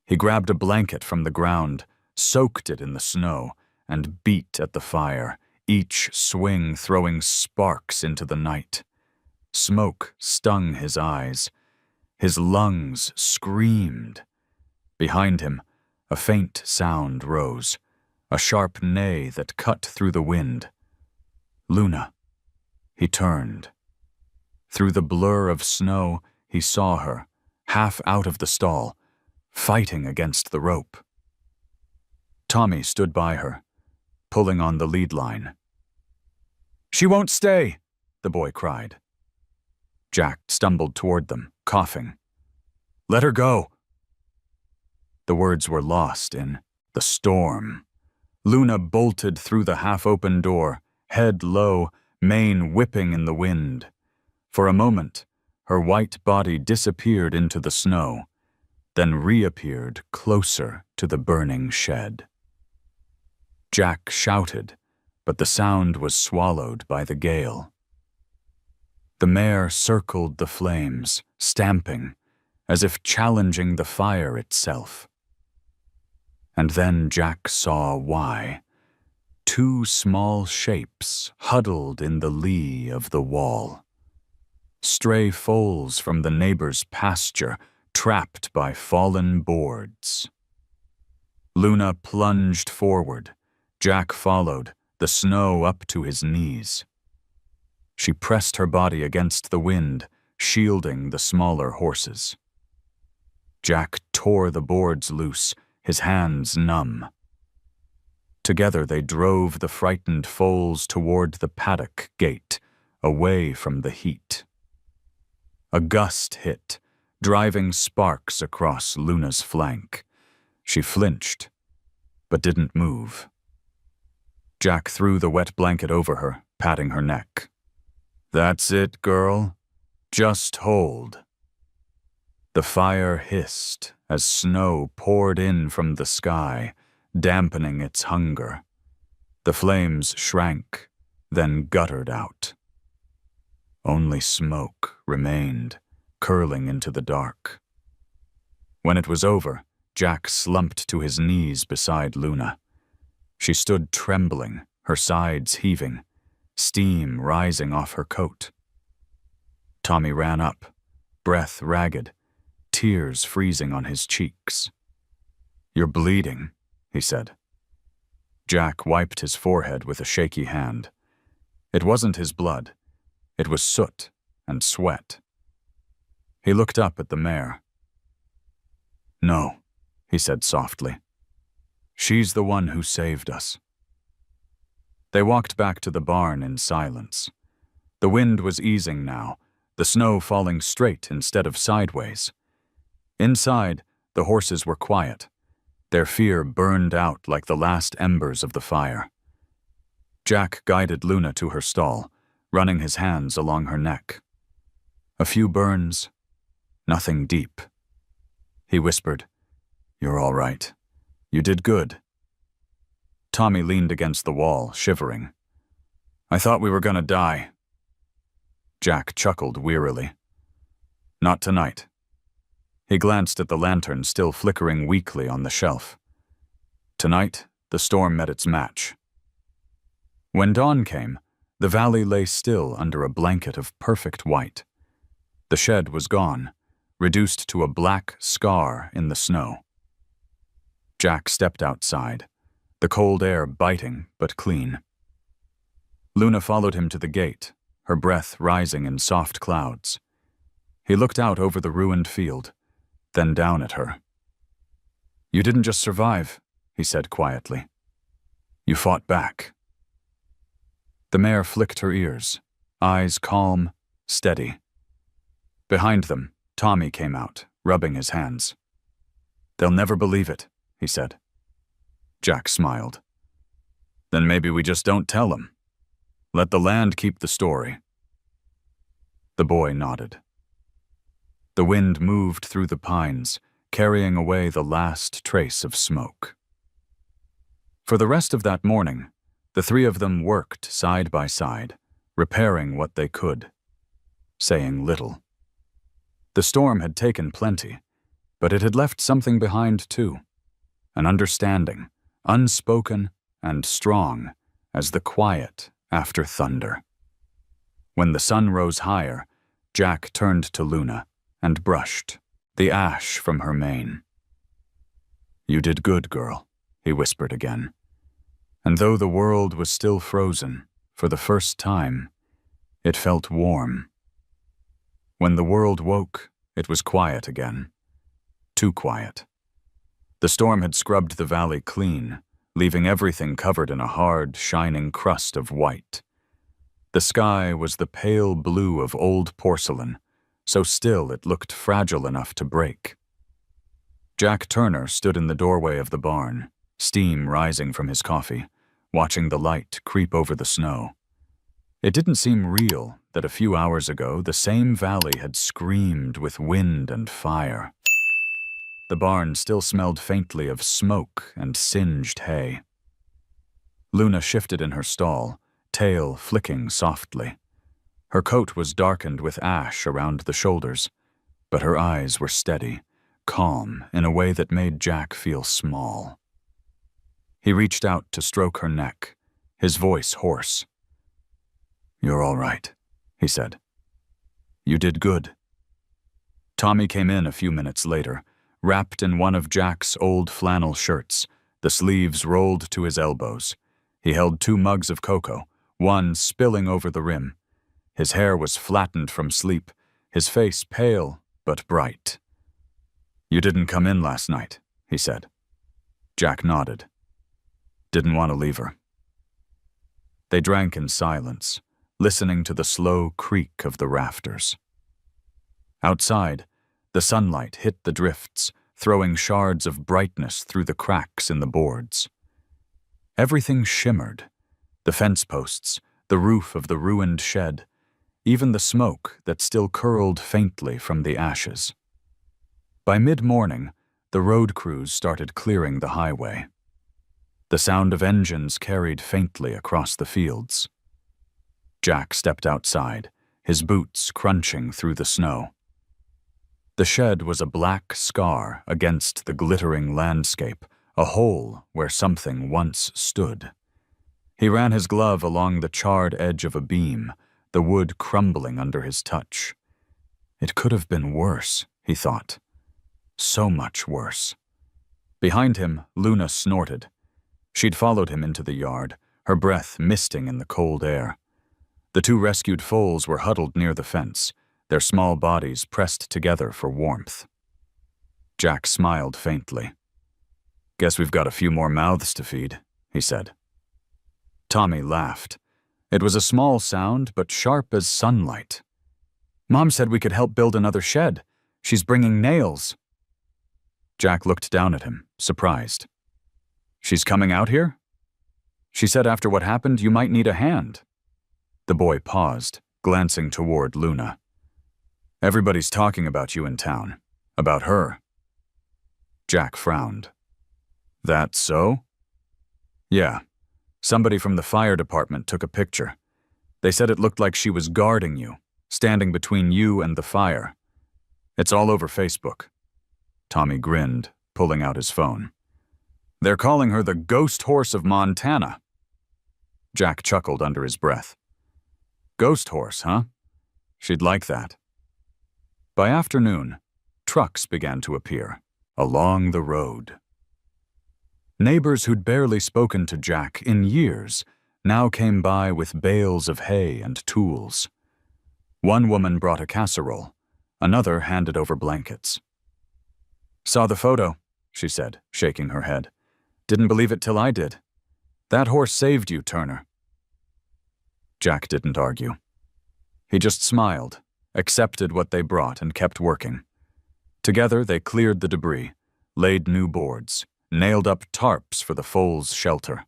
He grabbed a blanket from the ground, soaked it in the snow, and beat at the fire, each swing throwing sparks into the night. Smoke stung his eyes. His lungs screamed. Behind him, a faint sound rose, a sharp neigh that cut through the wind. Luna. He turned. Through the blur of snow, he saw her, half out of the stall, fighting against the rope. Tommy stood by her, pulling on the lead line. "She won't stay," the boy cried. Jack stumbled toward them, coughing. "Let her go." The words were lost in The storm. Luna bolted through the half-open door, head low, mane whipping in the wind. For a moment, her white body disappeared into the snow, then reappeared closer to the burning shed. Jack shouted, but the sound was swallowed by the gale. The mare circled the flames, stamping, as if challenging the fire itself. And then Jack saw why. Two small shapes huddled in the lee of the wall. Stray foals from the neighbor's pasture, trapped by fallen boards. Luna plunged forward. Jack followed, the snow up to his knees. She pressed her body against the wind, shielding the smaller horses. Jack tore the boards loose, his hands numb. Together they drove the frightened foals toward the paddock gate, away from the heat. A gust hit, driving sparks across Luna's flank. She flinched, but didn't move. Jack threw the wet blanket over her, patting her neck. "That's it, girl. Just hold." The fire hissed as snow poured in from the sky, dampening its hunger. The flames shrank, then guttered out. Only smoke remained, curling into the dark. When it was over, Jack slumped to his knees beside Luna. She stood trembling, her sides heaving, steam rising off her coat. Tommy ran up, breath ragged, tears freezing on his cheeks. "You're bleeding," he said. Jack wiped his forehead with a shaky hand. It wasn't his blood. It was soot and sweat. He looked up at the mare. "No," he said softly. "She's the one who saved us." They walked back to the barn in silence. The wind was easing now, the snow falling straight instead of sideways. Inside, the horses were quiet. Their fear burned out like the last embers of the fire. Jack guided Luna to her stall, running his hands along her neck. A few burns, nothing deep. He whispered, "You're all right. You did good." Tommy leaned against the wall, shivering. "I thought we were gonna die." Jack chuckled wearily. "Not tonight." He glanced at the lantern still flickering weakly on the shelf. Tonight, the storm met its match. When dawn came, the valley lay still under a blanket of perfect white. The shed was gone, reduced to a black scar in the snow. Jack stepped outside, the cold air biting but clean. Luna followed him to the gate, her breath rising in soft clouds. He looked out over the ruined field, then down at her. "You didn't just survive," he said quietly. "You fought back." The mare flicked her ears, eyes calm, steady. Behind them, Tommy came out, rubbing his hands. "They'll never believe it," he said. Jack smiled. "Then maybe we just don't tell them. Let the land keep the story." The boy nodded. The wind moved through the pines, carrying away the last trace of smoke. For the rest of that morning, the three of them worked side by side, repairing what they could, saying little. The storm had taken plenty, but it had left something behind too, an understanding, unspoken and strong as the quiet after thunder. When the sun rose higher, Jack turned to Luna and brushed the ash from her mane. "You did good, girl," he whispered again. And though the world was still frozen, for the first time, it felt warm. When the world woke, it was quiet again. Too quiet. The storm had scrubbed the valley clean, leaving everything covered in a hard, shining crust of white. The sky was the pale blue of old porcelain, so still it looked fragile enough to break. Jack Turner stood in the doorway of the barn, steam rising from his coffee, watching the light creep over the snow. It didn't seem real that a few hours ago the same valley had screamed with wind and fire. The barn still smelled faintly of smoke and singed hay. Luna shifted in her stall, tail flicking softly. Her coat was darkened with ash around the shoulders, but her eyes were steady, calm in a way that made Jack feel small. He reached out to stroke her neck, his voice hoarse. "You're all right," he said. "You did good." Tommy came in a few minutes later, wrapped in one of Jack's old flannel shirts, the sleeves rolled to his elbows. He held 2 mugs of cocoa, one spilling over the rim. His hair was flattened from sleep, his face pale but bright. "You didn't come in last night," he said. Jack nodded. "Didn't want to leave her." They drank in silence, listening to the slow creak of the rafters. Outside, the sunlight hit the drifts, throwing shards of brightness through the cracks in the boards. Everything shimmered: the fence posts, the roof of the ruined shed, even the smoke that still curled faintly from the ashes. By mid-morning, the road crews started clearing the highway. The sound of engines carried faintly across the fields. Jack stepped outside, his boots crunching through the snow. The shed was a black scar against the glittering landscape, a hole where something once stood. He ran his glove along the charred edge of a beam, the wood crumbling under his touch. It could have been worse, he thought. So much worse. Behind him, Luna snorted. She'd followed him into the yard, her breath misting in the cold air. The 2 rescued foals were huddled near the fence, their small bodies pressed together for warmth. Jack smiled faintly. "Guess we've got a few more mouths to feed," he said. Tommy laughed. It was a small sound, but sharp as sunlight. "Mom said we could help build another shed. She's bringing nails." Jack looked down at him, surprised. "She's coming out here?" "She said after what happened, you might need a hand." The boy paused, glancing toward Luna. "Everybody's talking about you in town. About her." Jack frowned. "That so?" "Yeah. Somebody from the fire department took a picture. They said it looked like she was guarding you, standing between you and the fire. It's all over Facebook." Tommy grinned, pulling out his phone. "They're calling her the Ghost Horse of Montana." Jack chuckled under his breath. "Ghost Horse, huh? She'd like that." By afternoon, trucks began to appear along the road. Neighbors who'd barely spoken to Jack in years now came by with bales of hay and tools. One woman brought a casserole, another handed over blankets. "Saw the photo," she said, shaking her head. "Didn't believe it till I did. That horse saved you, Turner." Jack didn't argue. He just smiled, accepted what they brought, and kept working. Together they cleared the debris, laid new boards, nailed up tarps for the foals' shelter.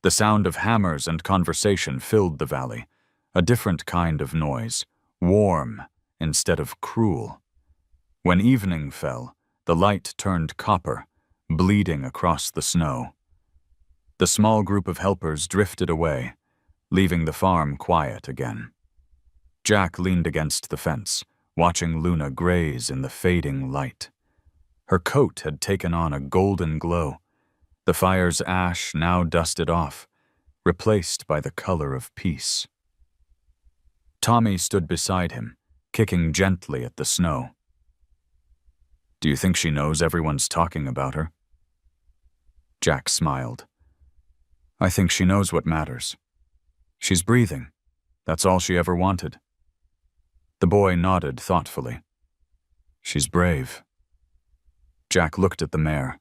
The sound of hammers and conversation filled the valley, a different kind of noise, warm instead of cruel. When evening fell, the light turned copper, bleeding across the snow. The small group of helpers drifted away, leaving the farm quiet again. Jack leaned against the fence, watching Luna graze in the fading light. Her coat had taken on a golden glow, the fire's ash now dusted off, replaced by the color of peace. Tommy stood beside him, kicking gently at the snow. "Do you think she knows everyone's talking about her?" Jack smiled. "I think she knows what matters. She's breathing. That's all she ever wanted." The boy nodded thoughtfully. "She's brave." Jack looked at the mare.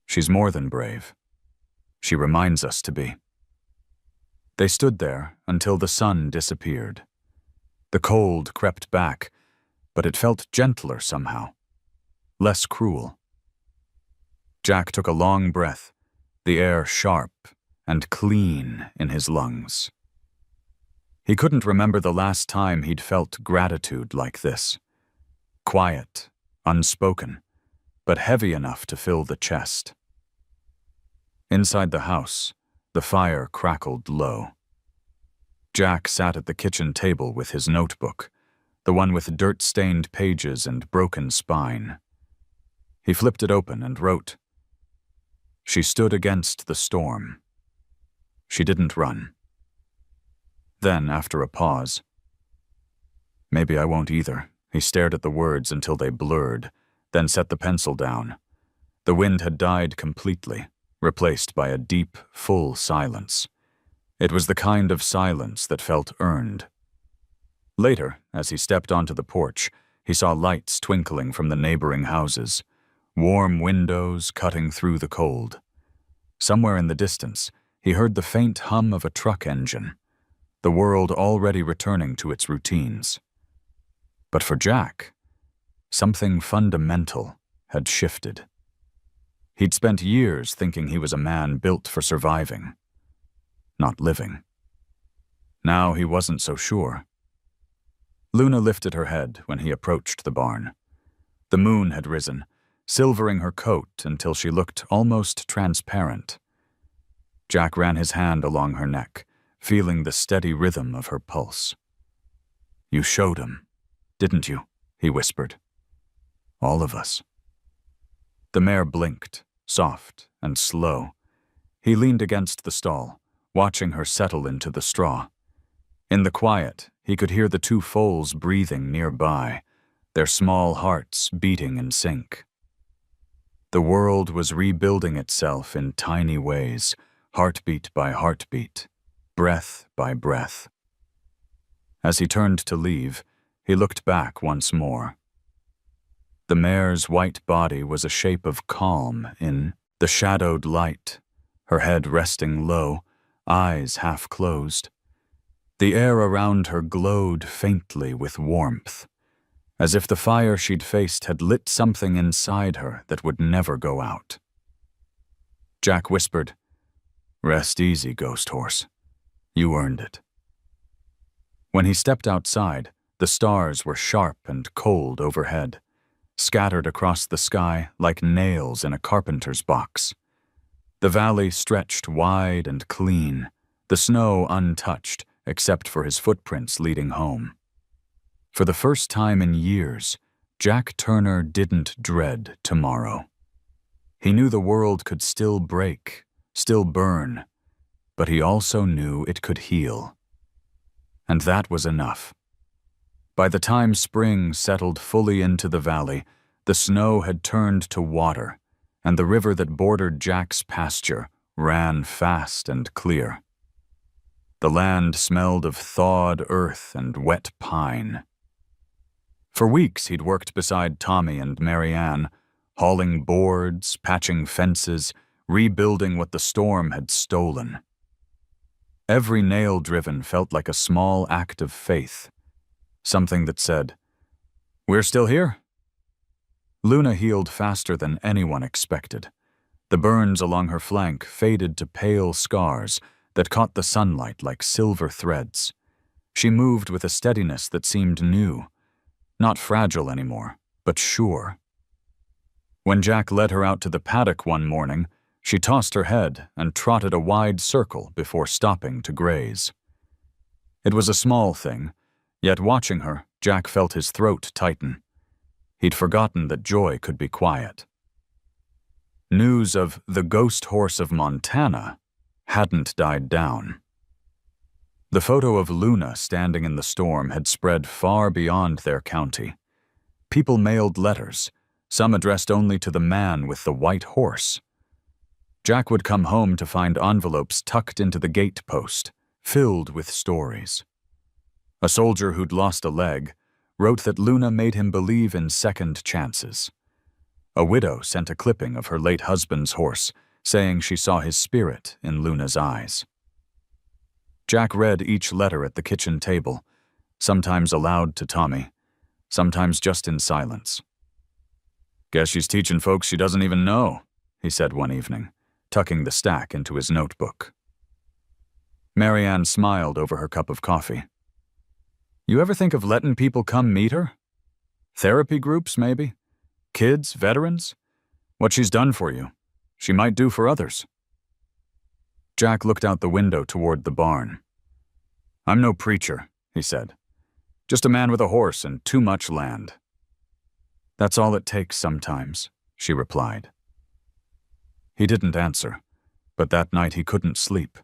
"She's more than brave. She reminds us to be." They stood there until the sun disappeared. The cold crept back, but it felt gentler somehow, less cruel. Jack took a long breath, the air sharp and clean in his lungs. He couldn't remember the last time he'd felt gratitude like this. Quiet, unspoken, but heavy enough to fill the chest. Inside the house, the fire crackled low. Jack sat at the kitchen table with his notebook, the one with dirt-stained pages and broken spine. He flipped it open and wrote, "She stood against the storm. She didn't run." Then, after a pause, "Maybe I won't either." He stared at the words until they blurred, then set the pencil down. The wind had died completely, replaced by a deep, full silence. It was the kind of silence that felt earned. Later, as he stepped onto the porch, he saw lights twinkling from the neighboring houses, warm windows cutting through the cold. Somewhere in the distance, he heard the faint hum of a truck engine, the world already returning to its routines. But for Jack, something fundamental had shifted. He'd spent years thinking he was a man built for surviving, not living. Now he wasn't so sure. Luna lifted her head when he approached the barn. The moon had risen, silvering her coat until she looked almost transparent. Jack ran his hand along her neck, feeling the steady rhythm of her pulse. "You showed him, didn't you?" he whispered. "All of us." The mare blinked, soft and slow. He leaned against the stall, watching her settle into the straw. In the quiet, he could hear the two foals breathing nearby, their small hearts beating in sync. The world was rebuilding itself in tiny ways, heartbeat by heartbeat, breath by breath. As he turned to leave, he looked back once more. The mare's white body was a shape of calm in the shadowed light, her head resting low, eyes half closed. The air around her glowed faintly with warmth, as if the fire she'd faced had lit something inside her that would never go out. Jack whispered, "Rest easy, ghost horse. You earned it." When he stepped outside, the stars were sharp and cold overhead, scattered across the sky like nails in a carpenter's box. The valley stretched wide and clean, the snow untouched except for his footprints leading home. For the first time in years, Jack Turner didn't dread tomorrow. He knew the world could still break, still burn, but he also knew it could heal. And that was enough. By the time spring settled fully into the valley, the snow had turned to water, and the river that bordered Jack's pasture ran fast and clear. The land smelled of thawed earth and wet pine. For weeks he'd worked beside Tommy and Marianne, hauling boards, patching fences, rebuilding what the storm had stolen. Every nail driven felt like a small act of faith, something that said, "We're still here." Luna healed faster than anyone expected. The burns along her flank faded to pale scars that caught the sunlight like silver threads. She moved with a steadiness that seemed new, not fragile anymore, but sure. When Jack led her out to the paddock one morning, she tossed her head and trotted a wide circle before stopping to graze. It was a small thing, yet watching her, Jack felt his throat tighten. He'd forgotten that joy could be quiet. News of the ghost horse of Montana hadn't died down. The photo of Luna standing in the storm had spread far beyond their county. People mailed letters, some addressed only to the man with the white horse. Jack would come home to find envelopes tucked into the gate post, filled with stories. A soldier who'd lost a leg wrote that Luna made him believe in second chances. A widow sent a clipping of her late husband's horse, saying she saw his spirit in Luna's eyes. Jack read each letter at the kitchen table, sometimes aloud to Tommy, sometimes just in silence. "Guess she's teaching folks she doesn't even know," he said one evening, tucking the stack into his notebook. Marianne smiled over her cup of coffee. You ever think of letting people come meet her? Therapy groups, maybe? Kids, veterans? What she's done for you, she might do for others. Jack looked out the window toward the barn. I'm no preacher, he said. Just a man with a horse and too much land. That's all it takes sometimes, she replied. He didn't answer, but that night he couldn't sleep.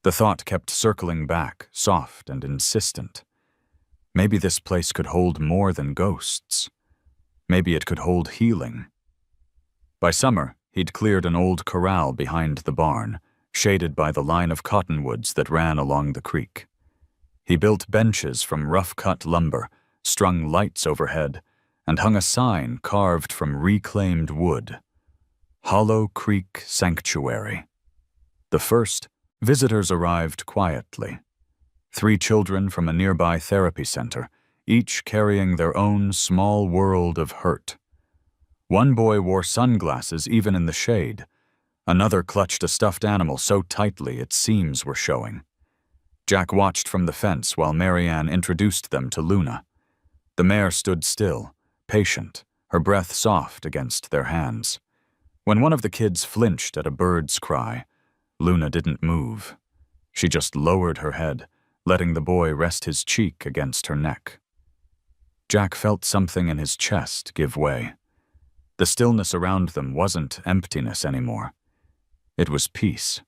The thought kept circling back, soft and insistent. Maybe this place could hold more than ghosts. Maybe it could hold healing. By summer, he'd cleared an old corral behind the barn, shaded by the line of cottonwoods that ran along the creek. He built benches from rough-cut lumber, strung lights overhead, and hung a sign carved from reclaimed wood. Hollow Creek Sanctuary. The first, visitors arrived quietly. 3 children from a nearby therapy center, each carrying their own small world of hurt. One boy wore sunglasses even in the shade. Another clutched a stuffed animal so tightly its seams were showing. Jack watched from the fence while Marianne introduced them to Luna. The mare stood still, patient, her breath soft against their hands. When one of the kids flinched at a bird's cry, Luna didn't move. She just lowered her head, letting the boy rest his cheek against her neck. Jack felt something in his chest give way. The stillness around them wasn't emptiness anymore. It was peace.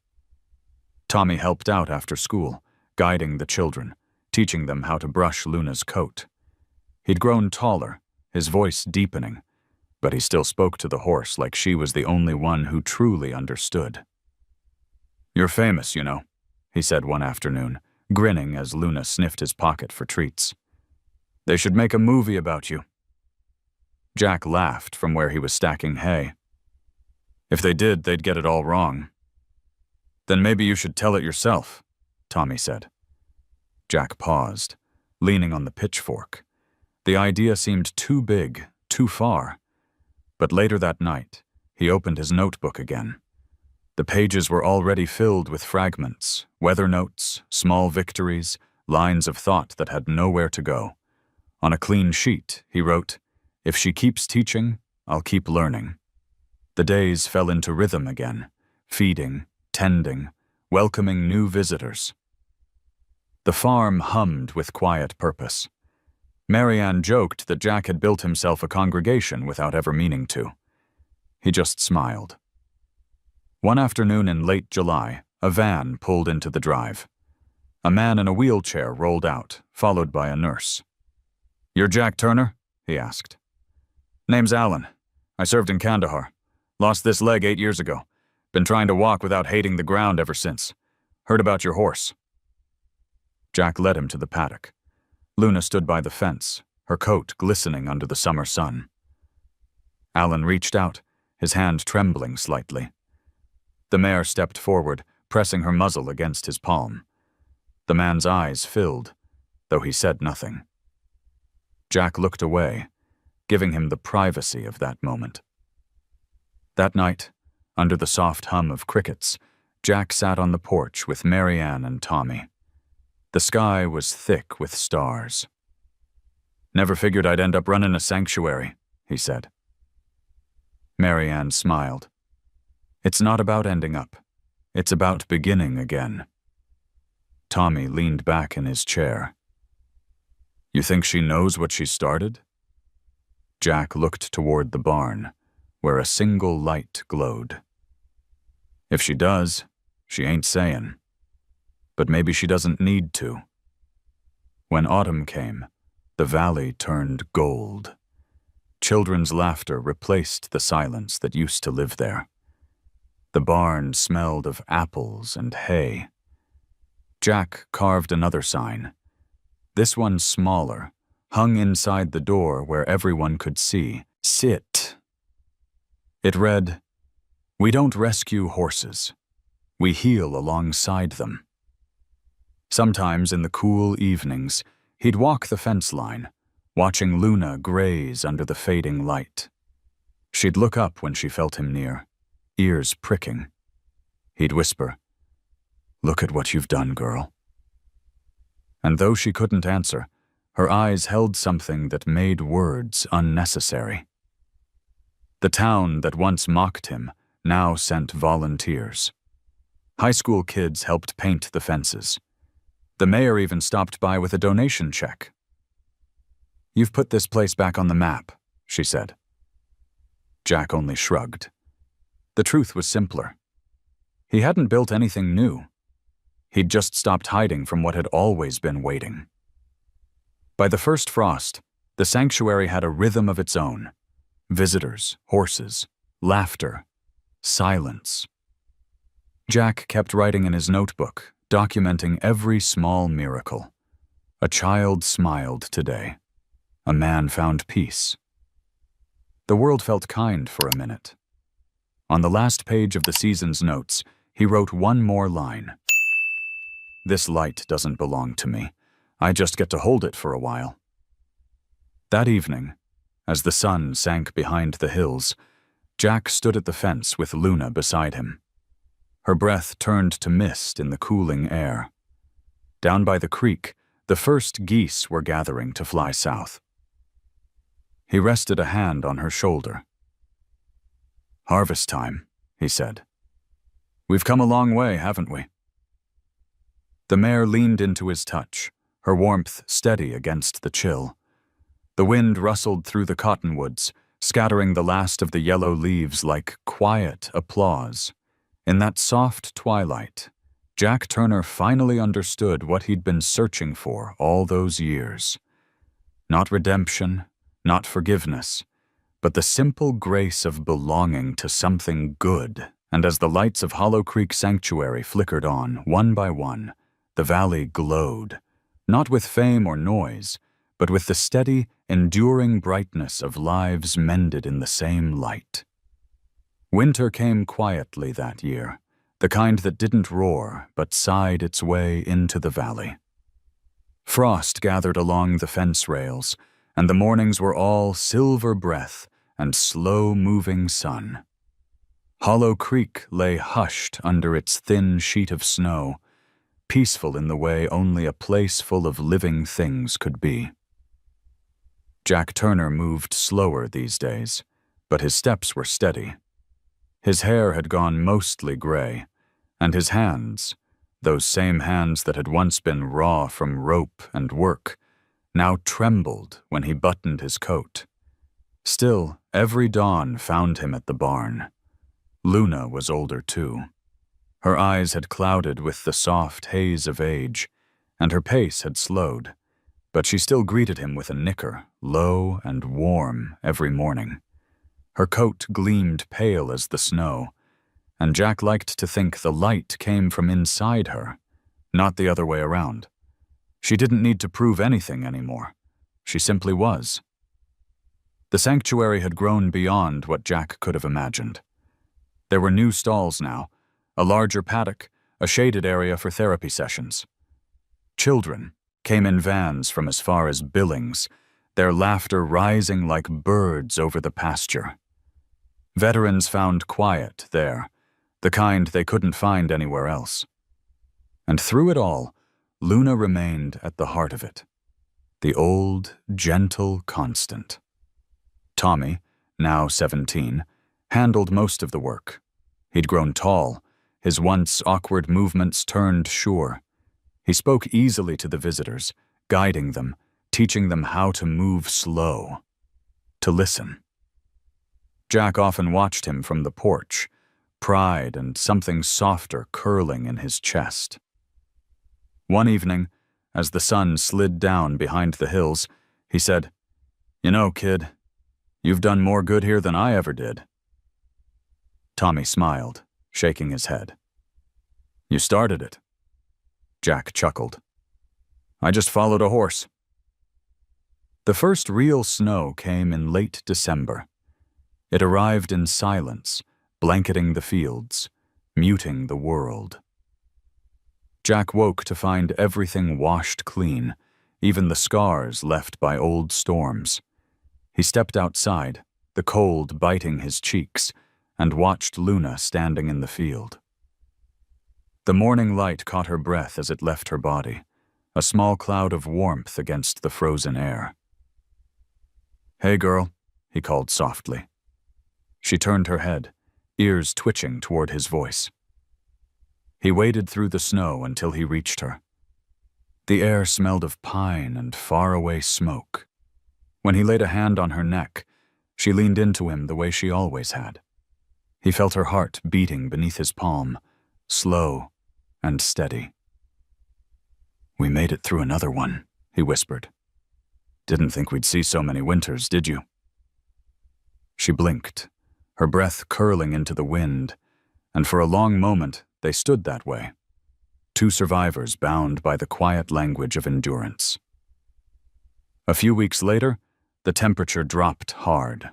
Tommy helped out after school, guiding the children, teaching them how to brush Luna's coat. He'd grown taller, his voice deepening, but he still spoke to the horse like she was the only one who truly understood. You're famous, you know, he said one afternoon, grinning as Luna sniffed his pocket for treats. They should make a movie about you. Jack laughed from where he was stacking hay. If they did, they'd get it all wrong. Then maybe you should tell it yourself, Tommy said. Jack paused, leaning on the pitchfork. The idea seemed too big, too far. But later that night, he opened his notebook again. The pages were already filled with fragments, weather notes, small victories, lines of thought that had nowhere to go. On a clean sheet, he wrote, "If she keeps teaching, I'll keep learning." The days fell into rhythm again, feeding, tending, welcoming new visitors. The farm hummed with quiet purpose. Marianne joked that Jack had built himself a congregation without ever meaning to. He just smiled. One afternoon in late July, a van pulled into the drive. A man in a wheelchair rolled out, followed by a nurse. "You're Jack Turner?" he asked. "Name's Alan. I served in Kandahar. Lost this leg 8 years ago. Been trying to walk without hating the ground ever since. Heard about your horse." Jack led him to the paddock. Luna stood by the fence, her coat glistening under the summer sun. Alan reached out, his hand trembling slightly. The mare stepped forward, pressing her muzzle against his palm. The man's eyes filled, though he said nothing. Jack looked away, giving him the privacy of that moment. That night, under the soft hum of crickets, Jack sat on the porch with Marianne and Tommy. The sky was thick with stars. "Never figured I'd end up running a sanctuary," he said. Marianne smiled. "It's not about ending up. It's about beginning again." Tommy leaned back in his chair. "You think she knows what she started?" Jack looked toward the barn, where a single light glowed. "If she does, she ain't saying. But maybe she doesn't need to." When autumn came, the valley turned gold. Children's laughter replaced the silence that used to live there. The barn smelled of apples and hay. Jack carved another sign. This one smaller, hung inside the door where everyone could see, "Sit." It read, "We don't rescue horses. We heal alongside them." Sometimes in the cool evenings, he'd walk the fence line, watching Luna graze under the fading light. She'd look up when she felt him near, ears pricking. He'd whisper, "Look at what you've done, girl." And though she couldn't answer, her eyes held something that made words unnecessary. The town that once mocked him now sent volunteers. High school kids helped paint the fences. The mayor even stopped by with a donation check. "You've put this place back on the map," she said. Jack only shrugged. The truth was simpler. He hadn't built anything new. He'd just stopped hiding from what had always been waiting. By the first frost, the sanctuary had a rhythm of its own. Visitors, horses, laughter, silence. Jack kept writing in his notebook, documenting every small miracle. A child smiled today. A man found peace. The world felt kind for a minute. On the last page of the season's notes, he wrote one more line. "This light doesn't belong to me. I just get to hold it for a while." That evening, as the sun sank behind the hills, Jack stood at the fence with Luna beside him. Her breath turned to mist in the cooling air. Down by the creek, the first geese were gathering to fly south. He rested a hand on her shoulder. "Harvest time," he said. "We've come a long way, haven't we?" The mare leaned into his touch, her warmth steady against the chill. The wind rustled through the cottonwoods, scattering the last of the yellow leaves like quiet applause. In that soft twilight, Jack Turner finally understood what he'd been searching for all those years. Not redemption, not forgiveness, but the simple grace of belonging to something good. And as the lights of Hollow Creek Sanctuary flickered on, one by one, the valley glowed, not with fame or noise, but with the steady, enduring brightness of lives mended in the same light. Winter came quietly that year, the kind that didn't roar, but sighed its way into the valley. Frost gathered along the fence rails, and the mornings were all silver breath and slow-moving sun. Hollow Creek lay hushed under its thin sheet of snow, peaceful in the way only a place full of living things could be. Jack Turner moved slower these days, but his steps were steady. His hair had gone mostly gray, and his hands, those same hands that had once been raw from rope and work, now trembled when he buttoned his coat. Still, every dawn found him at the barn. Luna was older too. Her eyes had clouded with the soft haze of age, and her pace had slowed, but she still greeted him with a nicker, low and warm, every morning. Her coat gleamed pale as the snow, and Jack liked to think the light came from inside her, not the other way around. She didn't need to prove anything anymore. She simply was. The sanctuary had grown beyond what Jack could have imagined. There were new stalls now, a larger paddock, a shaded area for therapy sessions. Children came in vans from as far as Billings, their laughter rising like birds over the pasture. Veterans found quiet there, the kind they couldn't find anywhere else. And through it all, Luna remained at the heart of it, the old, gentle constant. Tommy, now 17, handled most of the work. He'd grown tall, his once awkward movements turned sure. He spoke easily to the visitors, guiding them, teaching them how to move slow, to listen. Jack often watched him from the porch, pride and something softer curling in his chest. One evening, as the sun slid down behind the hills, he said, "You know, kid, you've done more good here than I ever did." Tommy smiled, shaking his head. "You started it." Jack chuckled. "I just followed a horse." The first real snow came in late December. It arrived in silence, blanketing the fields, muting the world. Jack woke to find everything washed clean, even the scars left by old storms. He stepped outside, the cold biting his cheeks, and watched Luna standing in the field. The morning light caught her breath as it left her body, a small cloud of warmth against the frozen air. "Hey, girl," he called softly. She turned her head, ears twitching toward his voice. He waded through the snow until he reached her. The air smelled of pine and faraway smoke. When he laid a hand on her neck, she leaned into him the way she always had. He felt her heart beating beneath his palm, slow and steady. "We made it through another one," he whispered. "Didn't think we'd see so many winters, did you?" She blinked, her breath curling into the wind, and for a long moment they stood that way, two survivors bound by the quiet language of endurance. A few weeks later, the temperature dropped hard.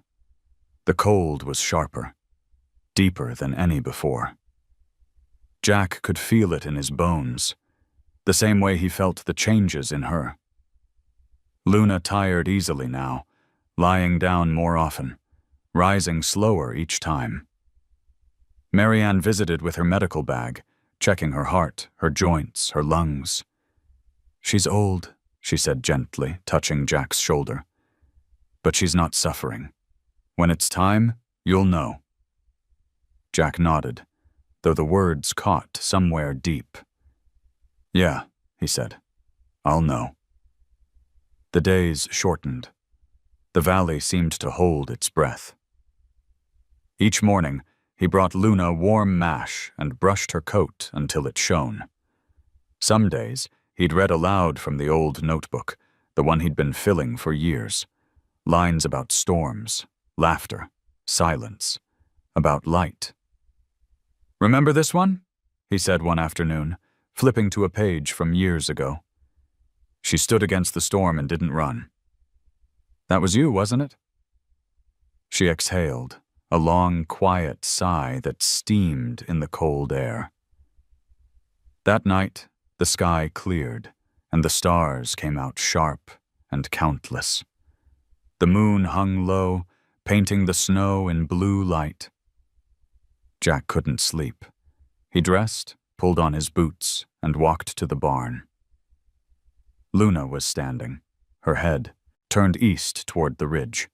The cold was sharper, deeper than any before. Jack could feel it in his bones, the same way he felt the changes in her. Luna tired easily now, lying down more often, rising slower each time. Marianne visited with her medical bag, checking her heart, her joints, her lungs. "She's old," she said gently, touching Jack's shoulder. "But she's not suffering. When it's time, you'll know." Jack nodded, though the words caught somewhere deep. "Yeah," he said, "I'll know." The days shortened. The valley seemed to hold its breath. Each morning, he brought Luna warm mash and brushed her coat until it shone. Some days, he'd read aloud from the old notebook, the one he'd been filling for years. Lines about storms, laughter, silence, about light. "Remember this one?" he said one afternoon, flipping to a page from years ago. "She stood against the storm and didn't run." "That was you, wasn't it?" She exhaled, a long, quiet sigh that steamed in the cold air. That night, the sky cleared, and the stars came out sharp and countless. The moon hung low, painting the snow in blue light. Jack couldn't sleep. He dressed, pulled on his boots, and walked to the barn. Luna was standing, her head turned east toward the ridge.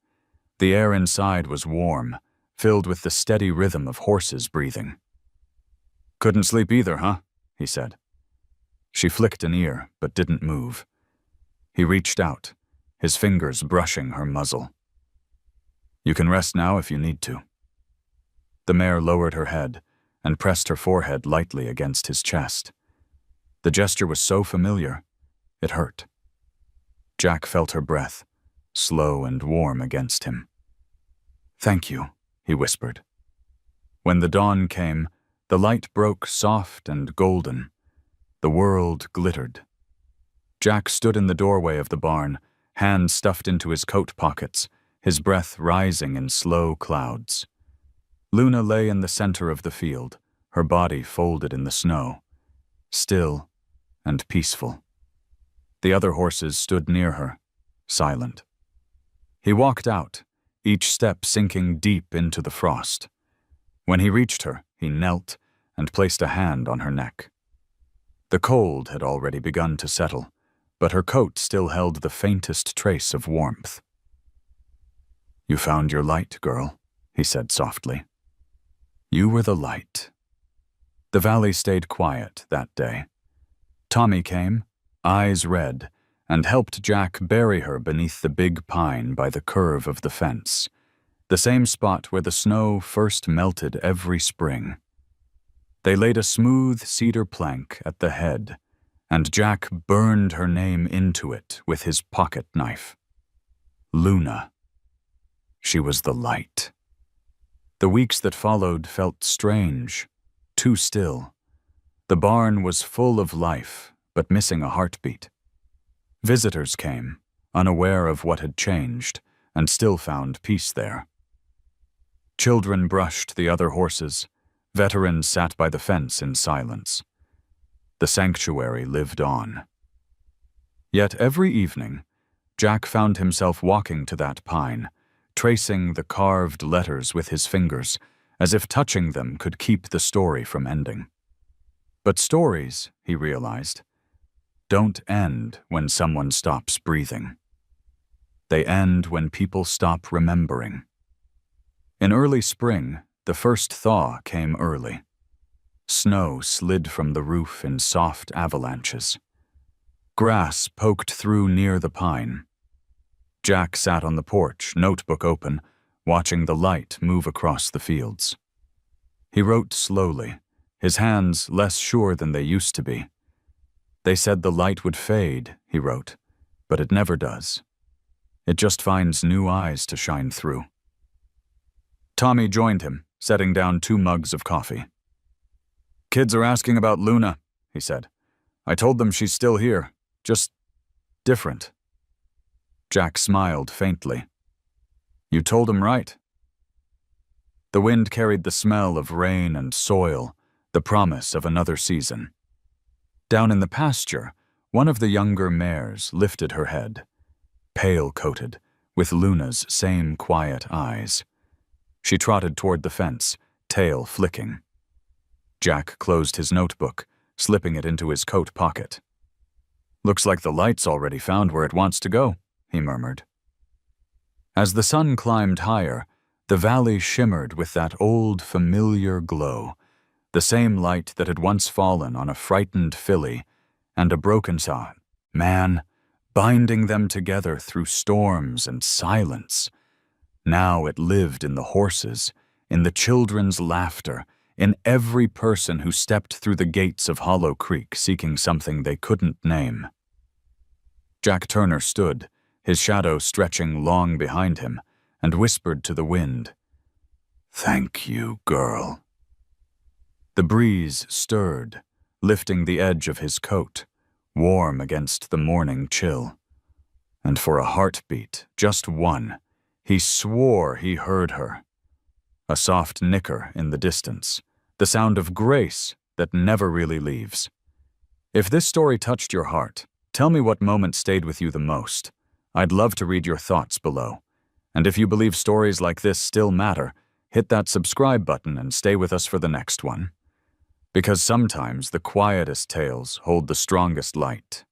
The air inside was warm, filled with the steady rhythm of horses breathing. "Couldn't sleep either, huh?" he said. She flicked an ear, but didn't move. He reached out, his fingers brushing her muzzle. "You can rest now if you need to." The mare lowered her head and pressed her forehead lightly against his chest. The gesture was so familiar, it hurt. Jack felt her breath, slow and warm against him. "Thank you," he whispered. When the dawn came, the light broke soft and golden. The world glittered. Jack stood in the doorway of the barn, hands stuffed into his coat pockets, his breath rising in slow clouds. Luna lay in the center of the field, her body folded in the snow, still and peaceful. The other horses stood near her, silent. He walked out, each step sinking deep into the frost. When he reached her, he knelt and placed a hand on her neck. The cold had already begun to settle, but her coat still held the faintest trace of warmth. "You found your light, girl," he said softly. "You were the light." The valley stayed quiet that day. Tommy came, eyes red, and helped Jack bury her beneath the big pine by the curve of the fence, the same spot where the snow first melted every spring. They laid a smooth cedar plank at the head, and Jack burned her name into it with his pocket knife. Luna. She was the light. The weeks that followed felt strange, too still. The barn was full of life, but missing a heartbeat. Visitors came, unaware of what had changed, and still found peace there. Children brushed the other horses. Veterans sat by the fence in silence. The sanctuary lived on. Yet every evening, Jack found himself walking to that pine, tracing the carved letters with his fingers, as if touching them could keep the story from ending. But stories, he realized, don't end when someone stops breathing. They end when people stop remembering. In early spring, the first thaw came early. Snow slid from the roof in soft avalanches. Grass poked through near the pine. Jack sat on the porch, notebook open, watching the light move across the fields. He wrote slowly, his hands less sure than they used to be. They said the light would fade, he wrote, but it never does. It just finds new eyes to shine through. Tommy joined him, setting down 2 mugs of coffee. "Kids are asking about Luna," he said. "I told them she's still here, just different." Jack smiled faintly. "You told him right." The wind carried the smell of rain and soil, the promise of another season. Down in the pasture, one of the younger mares lifted her head, pale-coated, with Luna's same quiet eyes. She trotted toward the fence, tail flicking. Jack closed his notebook, slipping it into his coat pocket. "Looks like the light's already found where it wants to go," he murmured. As the sun climbed higher, the valley shimmered with that old, familiar glow, the same light that had once fallen on a frightened filly and a broken man, binding them together through storms and silence. Now it lived in the horses, in the children's laughter, in every person who stepped through the gates of Hollow Creek seeking something they couldn't name. Jack Turner stood, his shadow stretching long behind him, and whispered to the wind, "Thank you, girl." The breeze stirred, lifting the edge of his coat, warm against the morning chill. And for a heartbeat, just one, he swore he heard her. A soft nicker in the distance, the sound of grace that never really leaves. If this story touched your heart, tell me what moment stayed with you the most. I'd love to read your thoughts below. And if you believe stories like this still matter, hit that subscribe button and stay with us for the next one. Because sometimes the quietest tales hold the strongest light.